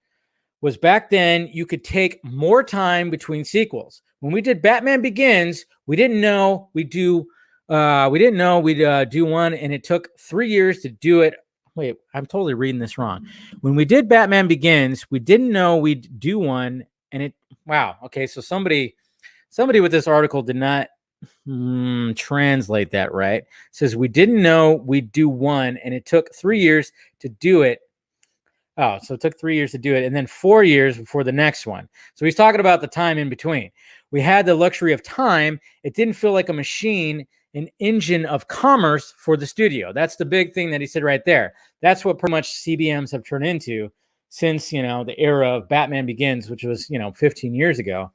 Speaker 1: was back then you could take more time between sequels. When we did Batman Begins, we didn't know we'd do one, and it took 3 years to do it. Wait, I'm totally reading this wrong. When we did Batman Begins, we didn't know we'd do one, and wow. Okay, so somebody with this article did not translate that right. It says we didn't know we'd do one, and it took 3 years to do it. Oh, so it took 3 years to do it, and then 4 years before the next one. So he's talking about the time in between. We had the luxury of time. It didn't feel like a machine, an engine of commerce for the studio. That's the big thing that he said right there. That's what pretty much CBMs have turned into since, the era of Batman Begins, which was, 15 years ago.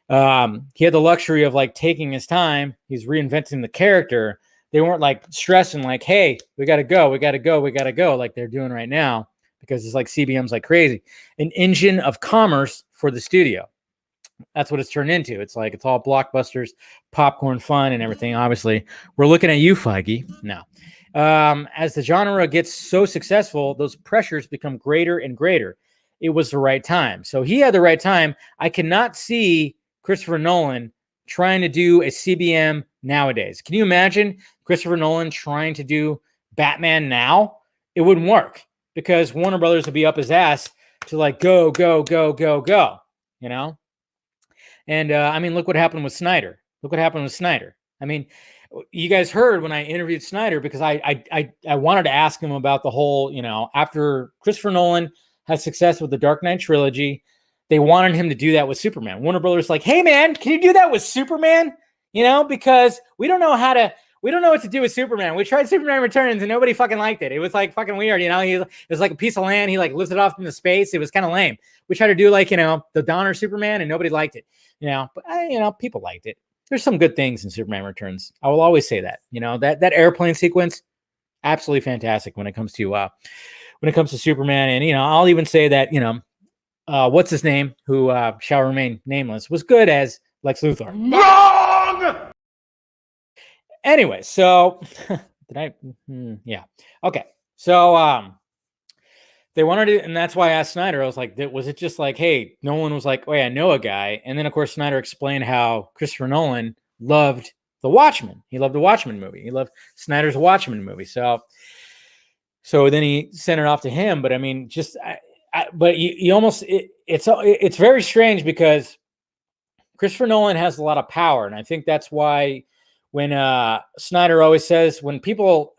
Speaker 1: He had the luxury of like taking his time. He's reinventing the character. They weren't like stressing like, hey, we got to go, like they're doing right now, because it's like CBMs like crazy. An engine of commerce for the studio. That's what it's turned into. It's like, it's all blockbusters, popcorn fun and everything. Obviously, we're looking at you, Feige. No. As the genre gets so successful, those pressures become greater and greater. It was the right time. So he had the right time. I cannot see Christopher Nolan trying to do a CBM nowadays. Can you imagine Christopher Nolan trying to do Batman now? It wouldn't work, because Warner Brothers would be up his ass to like go. And I mean, look what happened with Snyder. I mean, you guys heard when I interviewed Snyder, because I wanted to ask him about the whole, after Christopher Nolan had success with the Dark Knight trilogy, they wanted him to do that with Superman. Warner Brothers like, hey man, can you do that with Superman? Because we don't know what to do with Superman. We tried Superman Returns and nobody fucking liked it. It was like fucking weird. It was like a piece of land. He like lifted off into space. It was kind of lame. We tried to do like, the Donner Superman, and nobody liked it, but people liked it. There's some good things in Superman Returns. I will always say that, that airplane sequence, absolutely fantastic when it comes to Superman. And, I'll even say that, what's his name, who shall remain nameless, was good as Lex Luthor. Wrong! Anyway, so did I? Yeah. Okay. So they wanted to, and that's why I asked Snyder. I was like, was it just like, hey, Nolan was like, oh yeah, I know a guy, and then of course Snyder explained how Christopher Nolan loved The Watchmen. He loved the Watchmen movie. He loved Snyder's Watchmen movie. So then he sent it off to him. But I mean, but you almost it's very strange because Christopher Nolan has a lot of power, and I think that's why when Snyder always says when people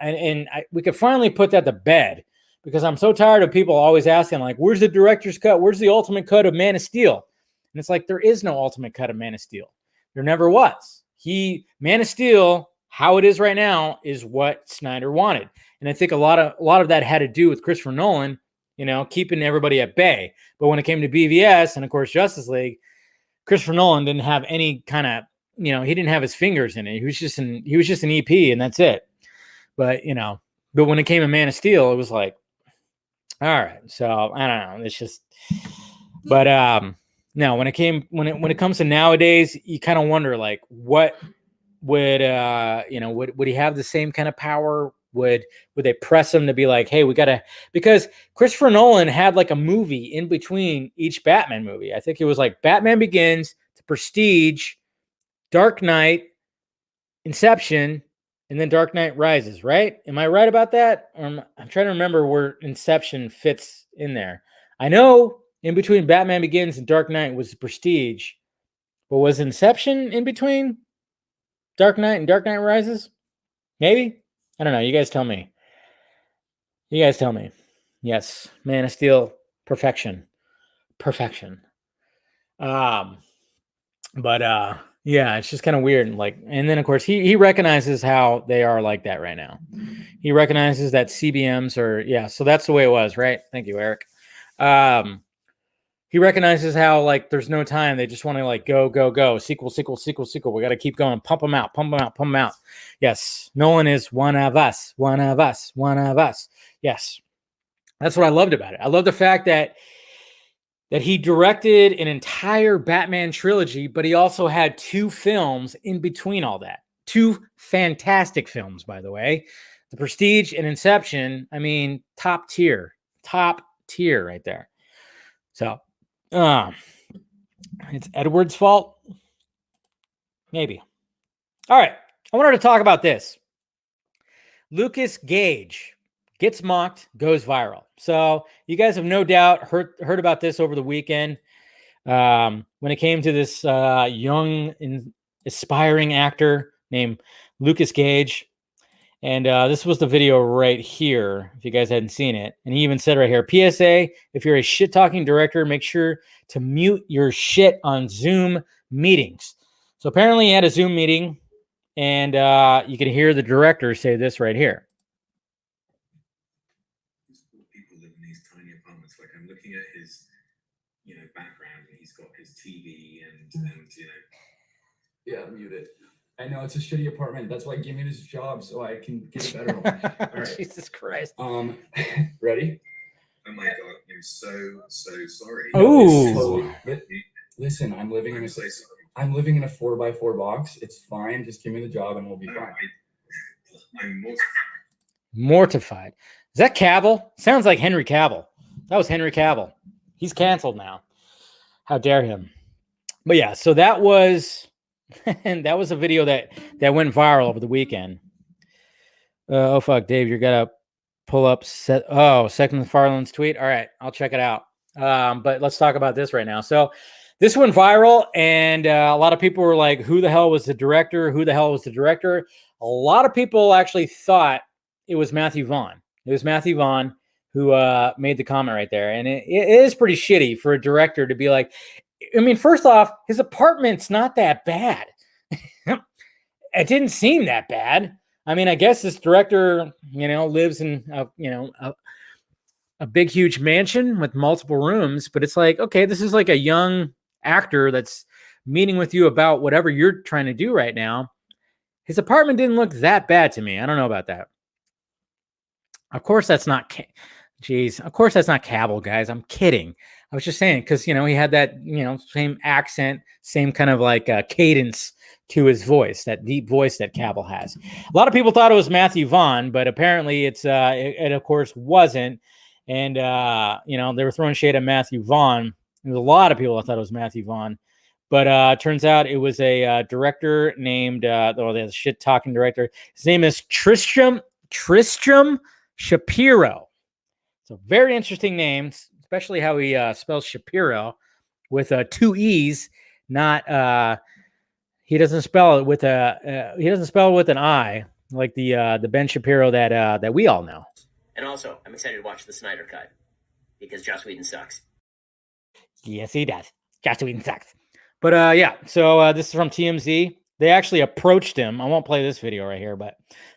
Speaker 1: we could finally put that to bed because I'm so tired of people always asking like, "Where's the director's cut? Where's the ultimate cut of Man of Steel?" And it's like there is no ultimate cut of Man of Steel. There never was. Man of Steel, how it is right now, is what Snyder wanted, and I think a lot of that had to do with Christopher Nolan, keeping everybody at bay. But when it came to BVS and of course Justice League, Christopher Nolan didn't have any kind of, he didn't have his fingers in it. He was just an EP and that's it. But, but when it came to Man of Steel, it was like, all right. So I don't know. It's just, but no, when it comes to nowadays, you kind of wonder like, what would, would he have the same kind of power? Would they press him to be like, hey, because Christopher Nolan had like a movie in between each Batman movie. I think it was like Batman Begins to Prestige, Dark Knight, Inception, and then Dark Knight Rises, right? Am I right about that? I'm trying to remember where Inception fits in there. I know in between Batman Begins and Dark Knight was Prestige, but was Inception in between Dark Knight and Dark Knight Rises? Maybe? I don't know. You guys tell me. Yes. Man of Steel. Perfection. But yeah, it's just kind of weird. Like, and then of course he recognizes how they are like that right now. He recognizes that CBMs are, so that's the way it was, right? Thank you, Eric. He recognizes how like there's no time. They just want to like go. Sequel. We got to keep going. Pump them out. Yes. Nolan is one of us. Yes. That's what I loved about it. I love the fact that he directed an entire Batman trilogy, but he also had 2 films in between all that. 2 fantastic films, by the way. The Prestige and Inception. I mean, top tier right there. So, it's Edward's fault? Maybe. All right. I wanted to talk about this. Lukas Gage gets mocked, goes viral. So you guys have no doubt heard about this over the weekend. When it came to this young and aspiring actor named Lukas Gage. And this was the video right here, if you guys hadn't seen it. And he even said right here, PSA, if you're a shit-talking director, make sure to mute your shit on Zoom meetings. So apparently he had a Zoom meeting, and you can hear the director say this right here.
Speaker 2: People live in these tiny apartments. Like I'm looking at his, background, and he's got his TV and
Speaker 3: Yeah, mute it. I know it's a shitty apartment. That's why give me this job so I can get a better one. All right.
Speaker 1: Jesus Christ.
Speaker 3: Ready?
Speaker 2: Oh my god, I'm so sorry.
Speaker 1: Oh.
Speaker 3: Listen, I'm living in a 4x4 box. It's fine. Just give me the job and we'll be fine.
Speaker 2: I'm
Speaker 1: mortified. Is that Cavill? Sounds like Henry Cavill. That was Henry Cavill. He's canceled now. How dare him? But yeah, so that was that was a video that went viral over the weekend. Oh fuck, Dave, you're gonna pull up Second McFarlane's tweet. All right, I'll check it out. But let's talk about this right now. So this went viral, and a lot of people were like, "Who the hell was the director? Who the hell was the director?" A lot of people actually thought it was Matthew Vaughn. It was Matthew Vaughn who made the comment right there, and it is pretty shitty for a director to be like. I mean, first off, his apartment's not that bad. It didn't seem that bad. I mean, I guess this director, lives in a big, huge mansion with multiple rooms, but it's like, okay, this is like a young actor that's meeting with you about whatever you're trying to do right now. His apartment didn't look that bad to me. I don't know about that. Of course, that's not, of course, that's not Cavill, guys. I'm kidding. I was just saying, because, he had that, same accent, same kind of like cadence to his voice, that deep voice that Cavill has. A lot of people thought it was Matthew Vaughn, but apparently it of course wasn't. And they were throwing shade at Matthew Vaughn. There's a lot of people that thought it was Matthew Vaughn, but turns out it was a director named the shit talking director. His name is Tristram Shapiro. It's a very interesting name, especially how he spells Shapiro with 2 E's. Not he doesn't spell it with an I like the Ben Shapiro that we all know.
Speaker 4: And also, I'm excited to watch the Snyder Cut because Joss Whedon sucks.
Speaker 1: Yes, he does. Joss Whedon sucks. But so this is from TMZ. They actually approached him. I won't play this video right here, but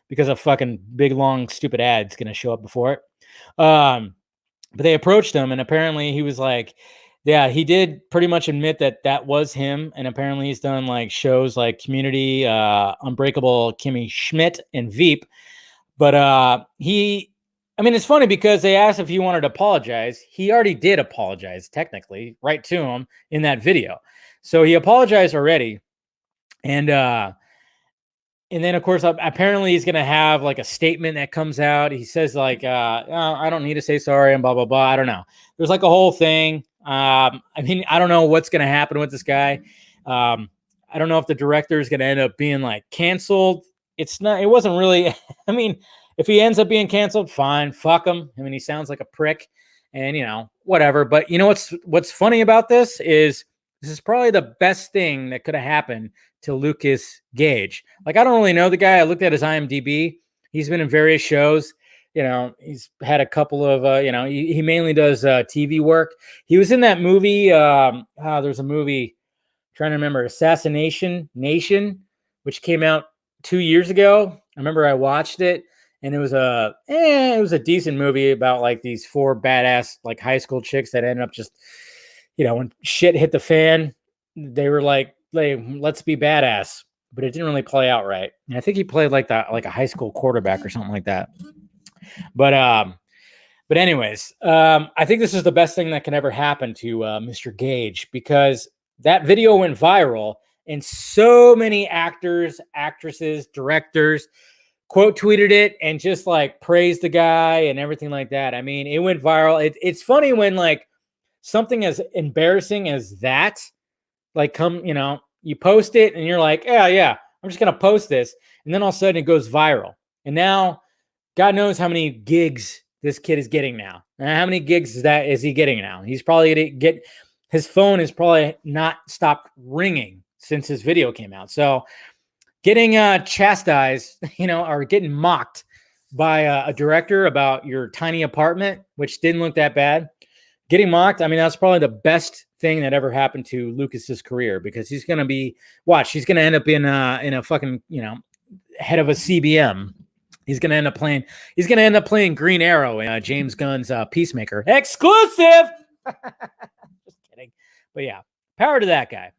Speaker 1: because a fucking big, long, stupid ad's going to show up before it. But they approached him, and apparently he was like, yeah, he did pretty much admit that was him. And apparently he's done like shows like Community, Unbreakable Kimmy Schmidt, and Veep. But it's funny because they asked if he wanted to apologize. He already did apologize, technically, right to him in that video. So he apologized already. And then, of course, apparently he's going to have like a statement that comes out. He says like, I don't need to say sorry and blah, blah, blah. I don't know. There's like a whole thing. I don't know what's going to happen with this guy. I don't know if the director is going to end up being like canceled. It wasn't really, if he ends up being canceled, fine, fuck him. He sounds like a prick and, whatever. But what's funny about this is probably the best thing that could have happened to Lukas Gage. Like, I don't really know the guy. I looked at his IMDb. He's been in various shows. He's had a couple of, he mainly does TV work. He was in that movie. There's a movie, I'm trying to remember, Assassination Nation, which came out 2 years ago. I remember I watched it, and it was a decent movie about like these 4 badass like high school chicks that ended up just, when shit hit the fan, they were like, let's be badass. But it didn't really play out right. And I think he played like a high school quarterback or something like that. But anyways, I think this is the best thing that can ever happen to Mr. Gage, because that video went viral and so many actors, actresses, directors quote tweeted it and just like praised the guy and everything like that. It went viral. It's funny when like something as embarrassing as that, like you post it and you're like, yeah, I'm just going to post this. And then all of a sudden it goes viral. And now God knows how many gigs this kid is getting now. And how many gigs is he getting now? He's probably going to get, his phone is probably not stopped ringing since his video came out. So getting chastised, or getting mocked by a director about your tiny apartment, which didn't look that bad. Getting mocked, that's probably the best thing that ever happened to Lucas's career, because he's going to be, he's going to end up in a fucking, head of a CBM. He's going to end up playing Green Arrow in James Gunn's Peacemaker. Exclusive! Just kidding. But yeah, power to that guy.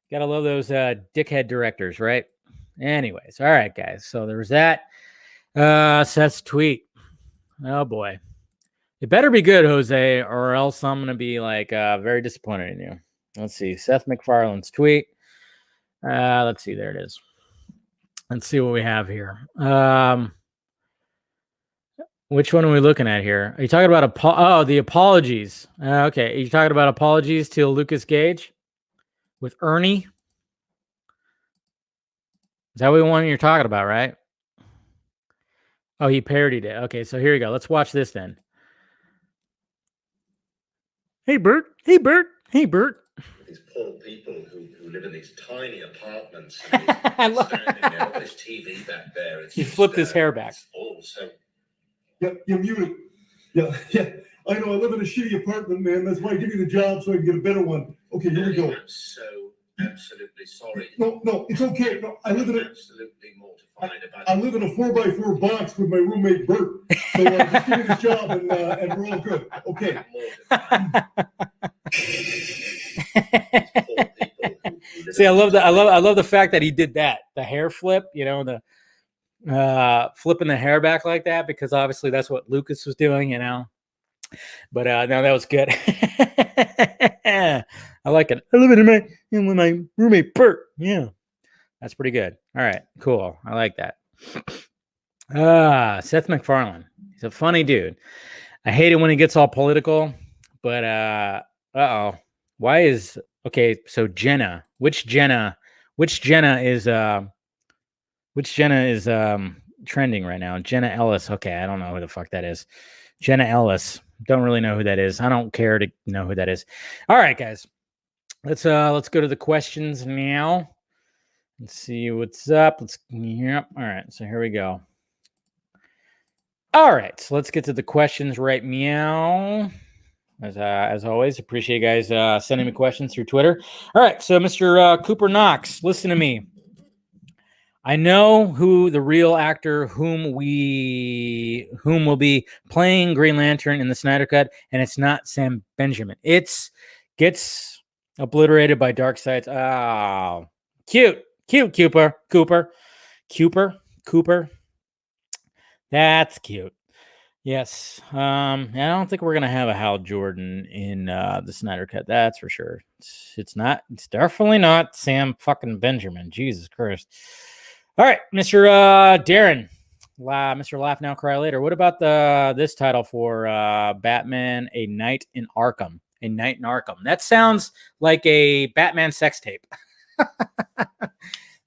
Speaker 1: Gotta love those dickhead directors, right? Anyways, all right, guys. So there was that. Seth's tweet. Oh, boy. It better be good, Jose, or else I'm going to be like very disappointed in you. Let's see. Seth MacFarlane's tweet. Let's see. There it is. Let's see what we have here. Which one are we looking at here? Are you talking about the apologies? Okay. Are you talking about apologies to Lukas Gage with Ernie? Is that what one you're talking about, right? Oh, he parodied it. Okay, so here you go. Let's watch this then. Hey, Bert. Hey, Bert. Hey, Bert.
Speaker 5: These poor people who live in these tiny apartments. Standing there, all this TV back there.
Speaker 1: He flipped his hair back.
Speaker 5: Also,
Speaker 6: yeah, you're muted. Yeah. I know. I live in a shitty apartment, man. That's why I give you the job so I can get a better one. Okay, here we go.
Speaker 5: I'm so absolutely sorry.
Speaker 6: No, it's okay. No, I live in
Speaker 5: absolutely mortified about.
Speaker 6: I live in a 4x4 box with my roommate Bert. So just give me this job and we're all good. Okay.
Speaker 1: See, I love the fact that he did that. The hair flip, the flipping the hair back like that, because obviously that's what Lukas was doing, But no, that was good. I like it. I live with my roommate Bert. Yeah. That's pretty good. All right, cool. I like that. Seth MacFarlane. He's a funny dude. I hate it when he gets all political, but why is okay? So Jenna, which Jenna is trending right now? Jenna Ellis. Okay, I don't know who the fuck that is. Jenna Ellis. Don't really know who that is. I don't care to know who that is. All right, guys. Let's go to the questions now. Let's see what's up. Yep. All right. So here we go. All right. So let's get to the questions right meow. As always, appreciate you guys sending me questions through Twitter. All right. So Mr. Cooper Knox, listen to me. I know who the real actor whom will be playing Green Lantern in the Snyder Cut, and it's not Sam Benjamin. It's gets obliterated by Darkseid's. Oh, cute. Cooper. That's cute. Yes. I don't think we're gonna have a Hal Jordan in the Snyder Cut. That's for sure. It's not. It's definitely not Sam fucking Benjamin. Jesus Christ. All right, Mr. Darren. Mr. Laugh Now, Cry Later. What about this title for Batman: A Night in Arkham? A Night in Arkham. That sounds like a Batman sex tape.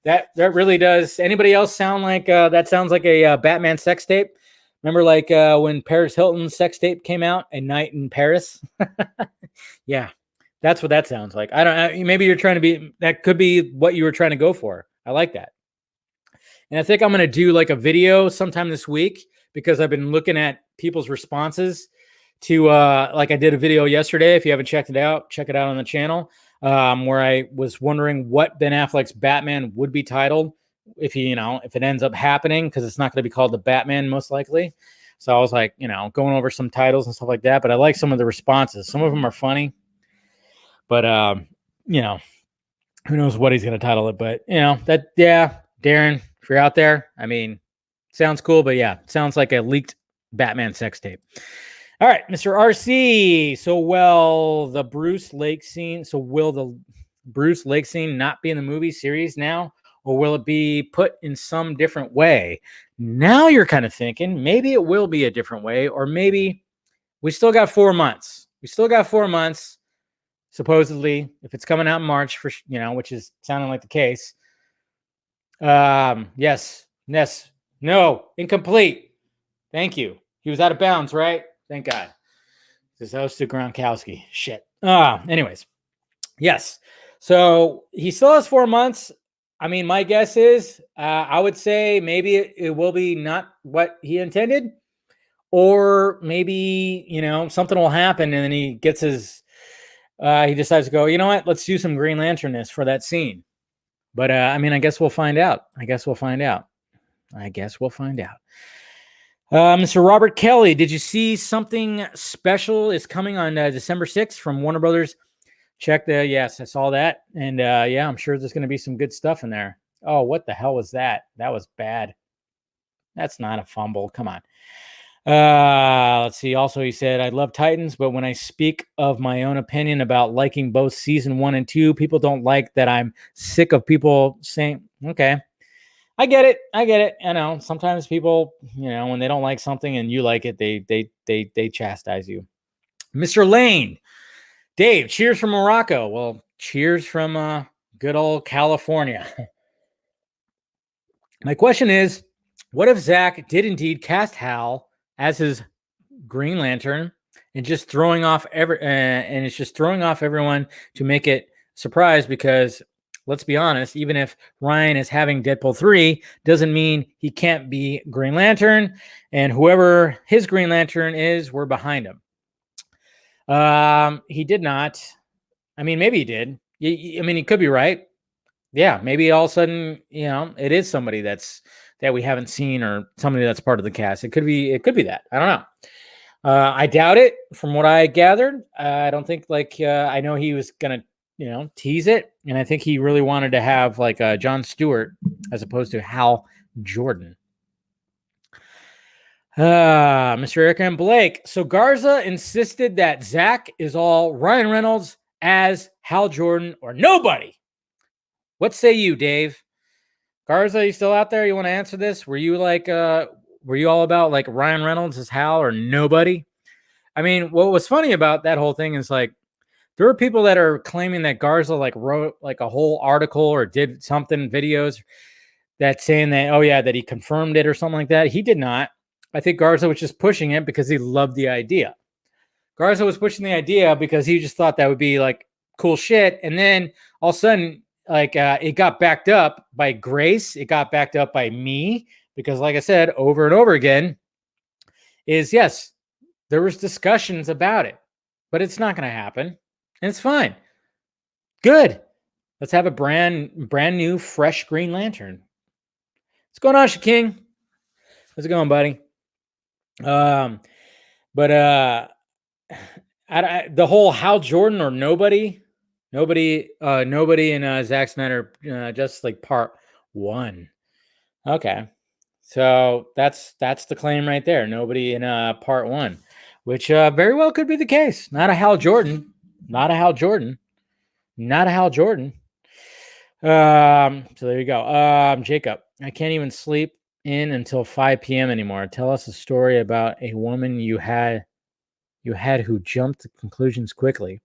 Speaker 1: That really does. Anybody else sound like that sounds like a Batman sex tape? Remember, like when Paris Hilton's sex tape came out, A Night in Paris. Yeah, that's what that sounds like. I don't. Maybe you're trying to be. That could be what you were trying to go for. I like that. And I think I'm gonna do like a video sometime this week because I've been looking at people's responses to like I did a video yesterday. If you haven't checked it out, check it out on the channel. Where I was wondering what Ben Affleck's Batman would be titled if if it ends up happening, because it's not going to be called the Batman most likely. So I was like, going over some titles and stuff like that. But I like some of the responses. Some of them are funny, but who knows what he's going to title it? But Darren, if you're out there, I mean, sounds cool, but yeah, sounds like a leaked Batman sex tape. All right, Mr. RC. So will the Bruce Lake scene not be in the movie series now? Or will it be put in some different way? Now you're kind of thinking maybe it will be a different way, or maybe we still got 4 months. We still got 4 months, supposedly, if it's coming out in March, for which is sounding like the case. Yes, no, incomplete. Thank you. He was out of bounds, right? Thank God. This host to Gronkowski. Shit. Anyways. Yes. So he still has 4 months. I mean, my guess is I would say maybe it will be not what he intended, or maybe, something will happen and then he gets his, he decides to go, you know what, let's do some Green Lantern-ness for that scene. But I mean, I guess we'll find out. Mr. Robert Kelly, did you see something special is coming on December 6th from Warner Brothers? Yes, I saw that. And yeah, I'm sure there's going to be some good stuff in there. Oh, what the hell was that? That was bad. That's not a fumble. Come on. Let's see. Also, he said, I love Titans, but when I speak of my own opinion about liking both season 1 and 2, people don't like that. I'm sick of people saying, okay, I get it. I know sometimes people, when they don't like something and you like it, they chastise you. Mr. Lane, Dave, cheers from Morocco. Well, cheers from good old California. My question is, what if Zach did indeed cast Hal as his Green Lantern and just throwing off it's just throwing off everyone to make it surprise? Because let's be honest, even if Ryan is having Deadpool 3, doesn't mean he can't be Green Lantern, and whoever his Green Lantern is, we're behind him. He did not. I mean, maybe he did. I mean, he could be right. Yeah, maybe all of a sudden, it is somebody that we haven't seen, or somebody that's part of the cast. It could be that. I don't know. I doubt it from what I gathered. I don't think I know he was going to, tease it. And I think he really wanted to have Jon Stewart as opposed to Hal Jordan. Mr. Eric M. Blake. So Garza insisted that Zach is all Ryan Reynolds as Hal Jordan or nobody. What say you, Dave? Garza, you still out there? You want to answer this? Were you all about like Ryan Reynolds as Hal or nobody? I mean, what was funny about that whole thing is like there are people that are claiming that Garza like wrote like a whole article or did something, videos that saying that, oh yeah, that he confirmed it or something like that. He did not. I think Garza was just pushing it because he loved the idea. Garza was pushing the idea because he just thought that would be like cool shit. And then all of a sudden, like it got backed up by Grace. It got backed up by me because, like I said, over and over again, is yes, there was discussions about it, but it's not going to happen, and it's fine. Good. Let's have a brand new, fresh Green Lantern. What's going on, Shaking? How's it going, buddy? The whole Hal Jordan or nobody in Zack Snyder Justice League Part 1. Okay, so that's the claim right there. Nobody in Part 1, which very well could be the case. Not a Hal Jordan. So there you go. Jacob, I can't even sleep in until 5 p.m. anymore. Tell us a story about a woman you had who jumped to conclusions quickly.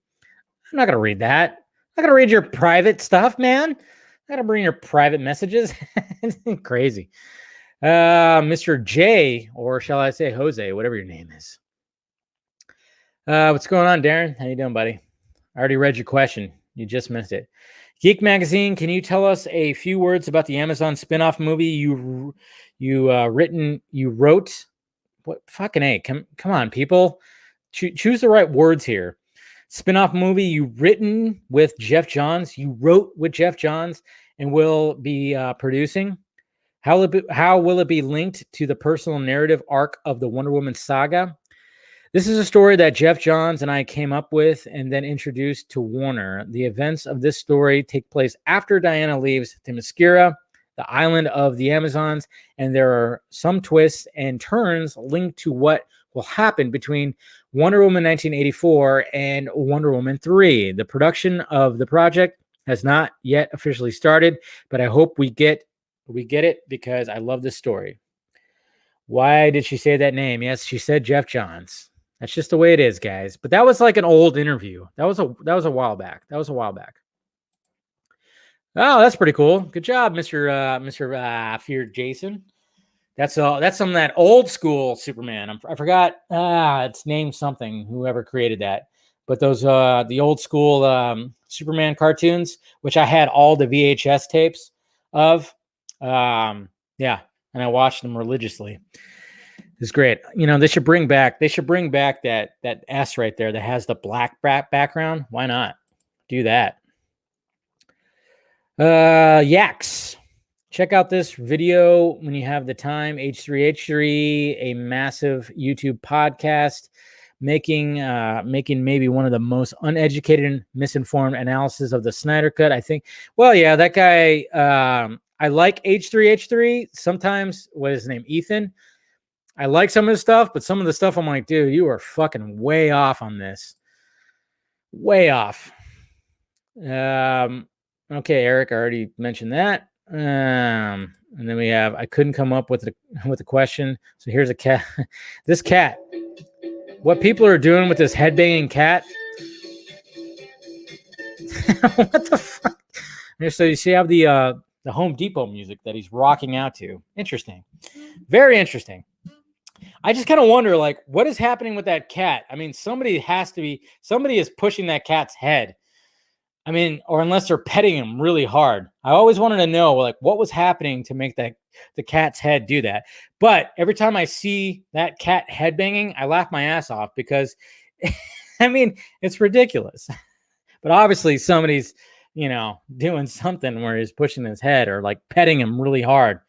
Speaker 1: I'm not going to read that. I'm not going to read your private stuff, man. I'm going to bring your private messages. Crazy. Mr. J, or shall I say Jose, whatever your name is. What's going on, Darren? How you doing, buddy? I already read your question. You just missed it. Geek Magazine, can you tell us a few words about the Amazon spinoff movie you wrote? What fucking A? Come on, people. Choose the right words here. Spinoff movie you written with Jeff Johns. You wrote with Jeff Johns and will be producing. How will it be linked to the personal narrative arc of the Wonder Woman saga? This is a story that Jeff Johns and I came up with and then introduced to Warner. The events of this story take place after Diana leaves Themyscira, the island of the Amazons, and there are some twists and turns linked to what will happen between Wonder Woman 1984 and Wonder Woman 3. The production of the project has not yet officially started, but I hope we get it because I love this story. Why did she say that name? Yes, she said Jeff Johns. That's just the way it is, guys. But that was like an old interview. That was a while back. Oh, that's pretty cool. Good job, Mr. Fear Jason. That's some of that old school Superman. I forgot. It's named something. Whoever created that, but those the old school Superman cartoons, which I had all the VHS tapes of. Yeah, and I watched them religiously. It's great. You know, they should bring back that S right there that has the black background. Why not do that? Yaks. Check out this video when you have the time. H3H3, a massive YouTube podcast making maybe one of the most uneducated and misinformed analysis of the Snyder Cut. I think. Well, yeah, that guy. I like H3H3. Sometimes, what is his name? Ethan. I like some of his stuff, but some of the stuff I'm like, dude, you are fucking way off on this. Way off. Okay, Eric, I already mentioned that. And then we have, I couldn't come up with a question. So here's a cat. This cat. What people are doing with this headbanging cat. What the fuck? So you see how the Home Depot music that he's rocking out to. Interesting. Very interesting. I just kind of wonder, like, what is happening with that cat? I mean, somebody is pushing that cat's head. I mean, or unless they're petting him really hard. I always wanted to know, like, what was happening to make the cat's head do that. But every time I see that cat headbanging, I laugh my ass off because, I mean, it's ridiculous. But obviously somebody's, doing something where he's pushing his head or like petting him really hard.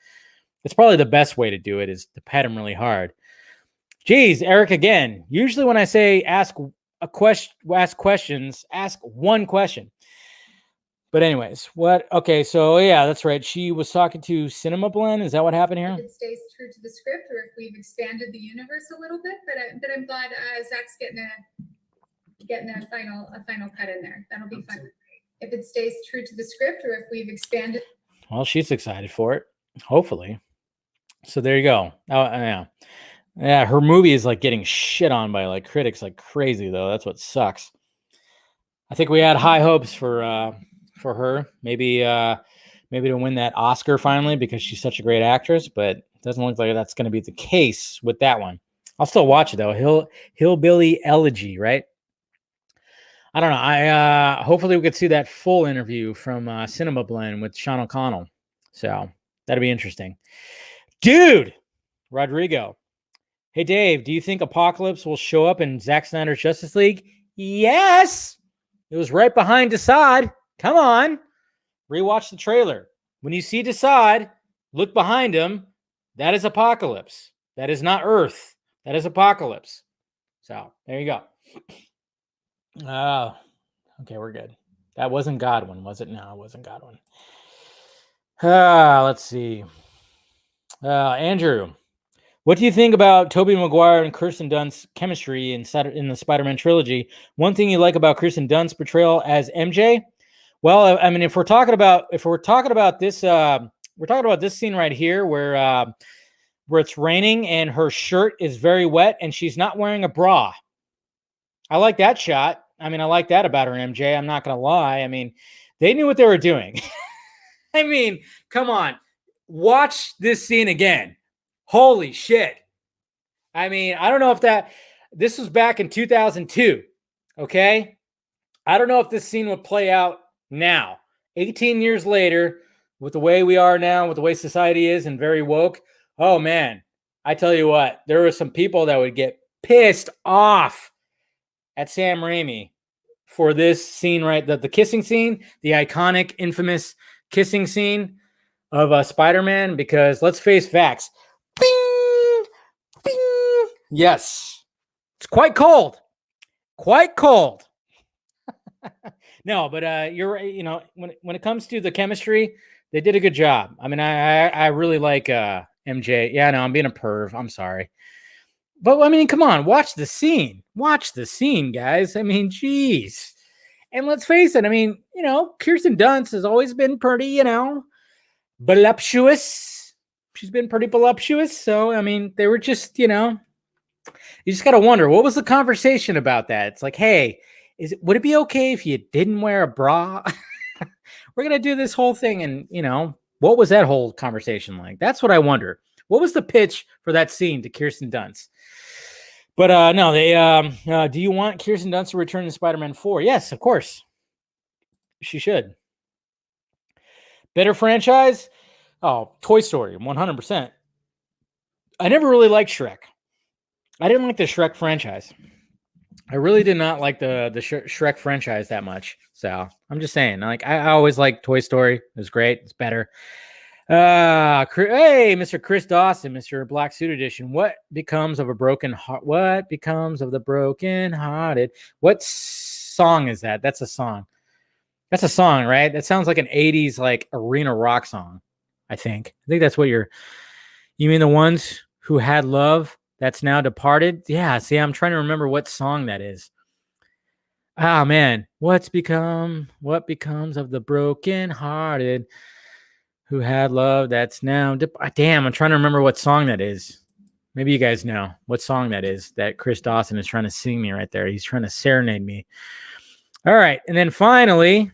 Speaker 1: It's probably the best way to do it is to pet him really hard. Geez, Eric, again, usually when I say ask questions, ask one question. But anyways, okay, so yeah, that's right. She was talking to Cinema Blend. Is that what happened here?
Speaker 7: If it stays true to the script or if we've expanded the universe a little bit, but I'm glad Zach's getting a final cut in there. That'll be fun. If it stays true to the script or if we've expanded.
Speaker 1: Well, she's excited for it. Hopefully. So there you go. Oh, yeah. Yeah, her movie is like getting shit on by like critics like crazy though. That's what sucks. I think we had high hopes for her. Maybe to win that Oscar finally because she's such a great actress, but it doesn't look like that's going to be the case with that one. I'll still watch it though. Hillbilly Elegy, right? I don't know. I hopefully we could see that full interview from Cinema Blend with Sean O'Connell. So that'd be interesting. Dude, Rodrigo. Hey Dave, do you think Apocalypse will show up in Zack Snyder's Justice League? Yes. It was right behind Desaad. Come on. Rewatch the trailer. When you see Desaad, look behind him. That is Apocalypse. That is not Earth. That is Apocalypse. So there you go. Oh, okay, we're good. That wasn't Godwin, was it? No, it wasn't Godwin. Let's see. Andrew, what do you think about Tobey Maguire and Kirsten Dunst's chemistry in the Spider-Man trilogy? One thing you like about Kirsten Dunst's portrayal as MJ? Well, I mean, if we're talking about this, we're talking about this scene right here where it's raining and her shirt is very wet and she's not wearing a bra. I like that shot. I mean, I like that about her, MJ. I'm not going to lie. I mean, they knew what they were doing. I mean, come on. Watch this scene again. Holy shit. I mean, I don't know if this was back in 2002. Okay. I don't know if this scene would play out now, 18 years later, with the way we are now, with the way society is and very woke. Oh man, I tell you what, there were some people that would get pissed off at Sam Raimi for this scene, right? The kissing scene, the iconic, infamous kissing scene of Spider-Man, because let's face facts. Bing! Bing! Yes. It's quite cold. Quite cold. No, but you're right. You know, when it comes to the chemistry, they did a good job. I mean, I really like MJ. Yeah, no, I'm being a perv. I'm sorry. But I mean, come on, watch the scene. Watch the scene, guys. I mean, geez. And let's face it. I mean, you know, Kirsten Dunst has always been pretty, you know, voluptuous. She's been pretty voluptuous. So, I mean, they were just, you know, you just got to wonder, what was the conversation about that? It's like, hey, would it be okay if you didn't wear a bra? We're going to do this whole thing. And, you know, what was that whole conversation like? That's what I wonder. What was the pitch for that scene to Kirsten Dunst? But no, they do you want Kirsten Dunst to return to Spider-Man 4? Yes, of course. She should. Better franchise? Oh, Toy Story, 100%. I never really liked Shrek. I didn't like the Shrek franchise. I really did not like the Shrek franchise that much. So I'm just saying, like I always liked Toy Story. It was great. It's better. Hey, Mr. Chris Dawson, Mr. Black Suit Edition. What becomes of a broken heart? What becomes of the broken hearted? What song is that? That's a song. That's a song, right? That sounds like an 80s like arena rock song. I think that's what you mean, the ones who had love that's now departed. Yeah. See, I'm trying to remember what song that is. Ah, man. What becomes of the broken hearted who had love that's now damn, I'm trying to remember what song that is. Maybe you guys know what song that is that Chris Dawson is trying to sing me right there. He's trying to serenade me. All right. And then finally,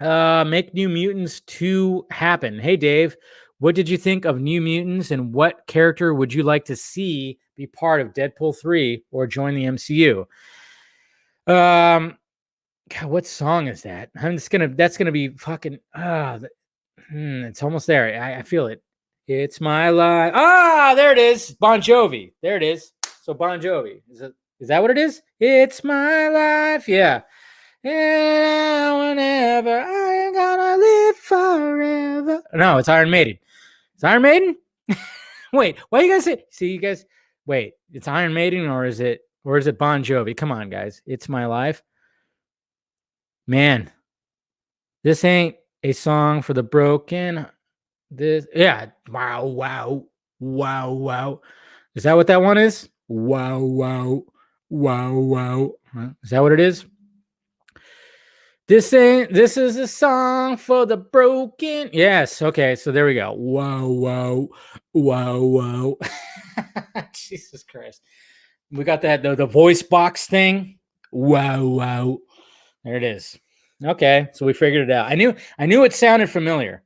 Speaker 1: make New Mutants 2 happen. Hey, Dave, what did you think of New Mutants and what character would you like to see be part of Deadpool 3 or join the MCU? God, what song is that? That's gonna be fucking, it's almost there. I feel it. It's my life. Ah, there it is. Bon Jovi. There it is. So Bon Jovi. Is that what it is? It's my life. Yeah. Yeah, whenever I am gonna live forever. No, it's Iron Maiden. It's Iron Maiden? Wait, why you guys say? See, you guys. Wait, it's Iron Maiden or is it Bon Jovi? Come on, guys. It's my life. Man, this ain't a song for the broken. Yeah. Wow, wow, wow, wow. Is that what that one is? Wow, wow, wow, wow. Is that what it is? This is a song for the broken. Yes. Okay. So there we go. Whoa, whoa, whoa, whoa. Jesus Christ. We got that the voice box thing. Whoa, whoa. There it is. Okay. So we figured it out. I knew it sounded familiar.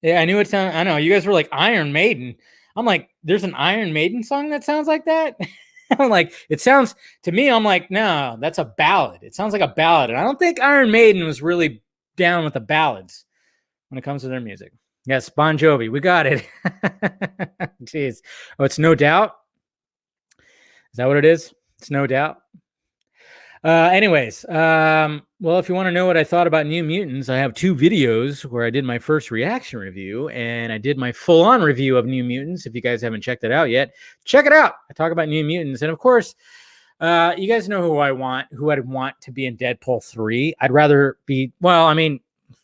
Speaker 1: Yeah, I knew it sounded. I know you guys were like Iron Maiden. I'm like, there's an Iron Maiden song that sounds like that. I'm like, it sounds to me. I'm like, no, that's a ballad. It sounds like a ballad, and I don't think Iron Maiden was really down with the ballads when it comes to their music. Yes, Bon Jovi, we got it. Jeez. Oh, it's No Doubt. Is that what it is? It's No Doubt. Anyways, well, if you want to know what I thought about New Mutants, I have 2 videos where I did my first reaction review, and I did my full-on review of New Mutants. If you guys haven't checked it out yet, check it out. I talk about New Mutants, and of course, you guys know who I'd want to be in Deadpool 3. I'd rather be, well, I mean,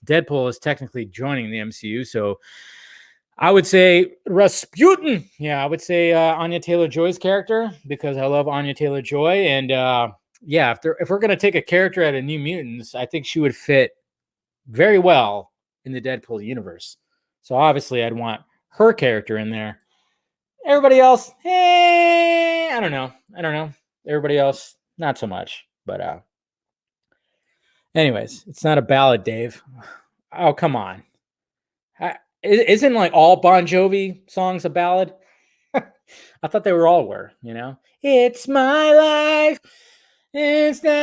Speaker 1: Deadpool is technically joining the MCU, so I would say Rasputin. Yeah, I would say Anya Taylor-Joy's character, because I love Anya Taylor-Joy, and yeah, if we're gonna take a character out of New Mutants, I think she would fit very well in the Deadpool universe. So obviously, I'd want her character in there. Everybody else, I don't know. Everybody else, not so much. But anyways, it's not a ballad, Dave. Oh, come on. Isn't like all Bon Jovi songs a ballad? I thought they were. It's my life. It's now.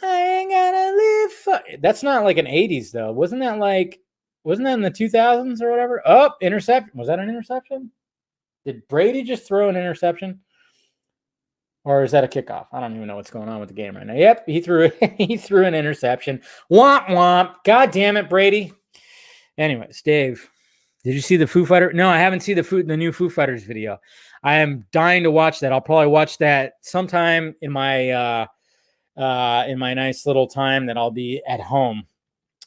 Speaker 1: I ain't gonna live for. That's not like an 80s though. Wasn't that in the 2000s or whatever? Oh, interception. Was that an interception? Did Brady just throw an interception? Or is that a kickoff? I don't even know what's going on with the game right now. Yep, he threw an interception. Womp womp. God damn it, Brady. Anyways, Dave, did you see the Foo Fighters? No, I haven't seen the new Foo Fighters video. I am dying to watch that. I'll probably watch that sometime in my nice little time that I'll be at home,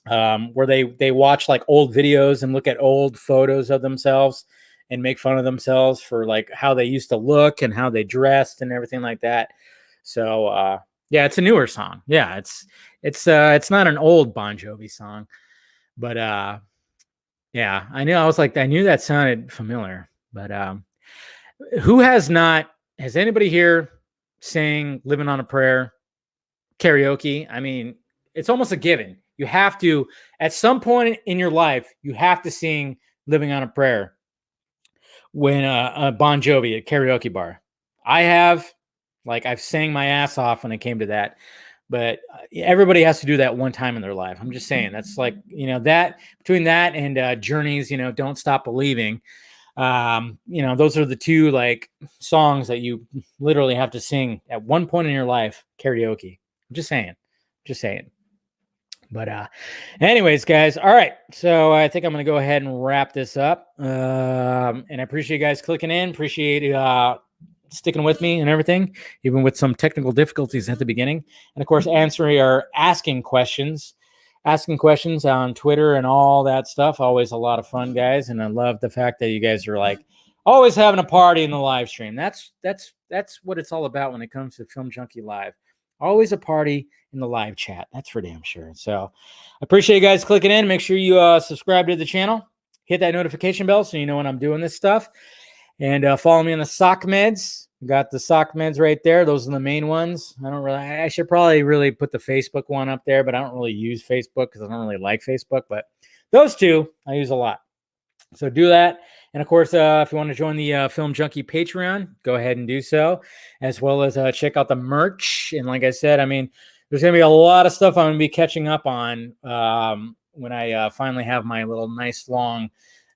Speaker 1: where they watch like old videos and look at old photos of themselves and make fun of themselves for like how they used to look and how they dressed and everything like that. So yeah, it's a newer song. Yeah, it's not an old Bon Jovi song, but yeah, I knew that sounded familiar, but has anybody here sang Living on a Prayer karaoke? I mean, it's almost a given. You have to, at some point in your life, you have to sing Living on a Prayer when Bon Jovi at karaoke bar. I've sang my ass off when it came to that. But everybody has to do that one time in their life. I'm just saying, that's like, that between that and Journey's, Don't Stop Believing. Those are the 2 like songs that you literally have to sing at one point in your life, karaoke. I'm just saying. But anyways, guys, all right. So I think I'm gonna go ahead and wrap this up. And I appreciate you guys clicking in. Appreciate sticking with me and everything, even with some technical difficulties at the beginning. And of course, asking questions on Twitter and all that stuff. Always a lot of fun, guys. And I love the fact that you guys are like always having a party in the live stream. That's what it's all about when it comes to Film Junkie Live. Always a party in the live chat. That's for damn sure. So I appreciate you guys clicking in. Make sure you subscribe to the channel. Hit that notification bell so you know when I'm doing this stuff. And follow me on the sock meds. Got the sock meds right there. Those are the main ones. I should probably really put the Facebook one up there, but I don't really use Facebook because I don't really like Facebook. But those 2 I use a lot. So do that. And of course, if you want to join the Film Junkie Patreon, go ahead and do so, as well as check out the merch. And like I said, I mean, there's going to be a lot of stuff I'm going to be catching up on when I finally have my little nice long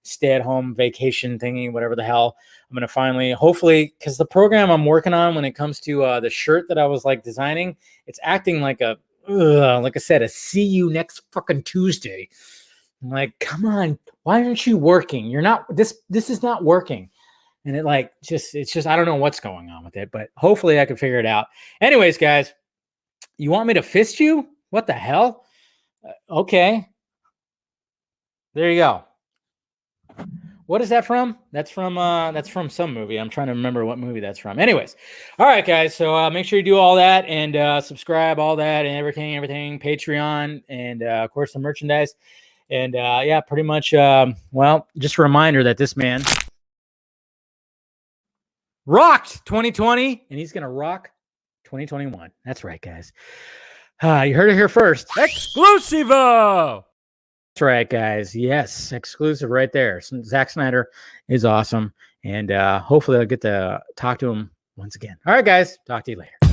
Speaker 1: stay-at-home vacation thingy, whatever the hell. I'm going to finally, hopefully, because the program I'm working on when it comes to the shirt that I was like designing, it's acting like like I said, a see you next fucking Tuesday. I'm like, come on, why aren't you working? You're not, this is not working. And it's just, I don't know what's going on with it, but hopefully I can figure it out. Anyways, guys, you want me to fist you? What the hell? Okay. There you go. What is that from? That's from some movie. I'm trying to remember what movie that's from. Anyways, all right, guys. So make sure you do all that and subscribe, all that, and everything. Patreon, and of course the merchandise. And yeah, pretty much. Well, just a reminder that this man rocked 2020, and he's gonna rock 2021. That's right, guys. You heard it here first. Exclusivo. That's right, guys. Yes, exclusive right there. Zack Snyder is awesome, and hopefully I'll get to talk to him once again. All right, guys. Talk to you later.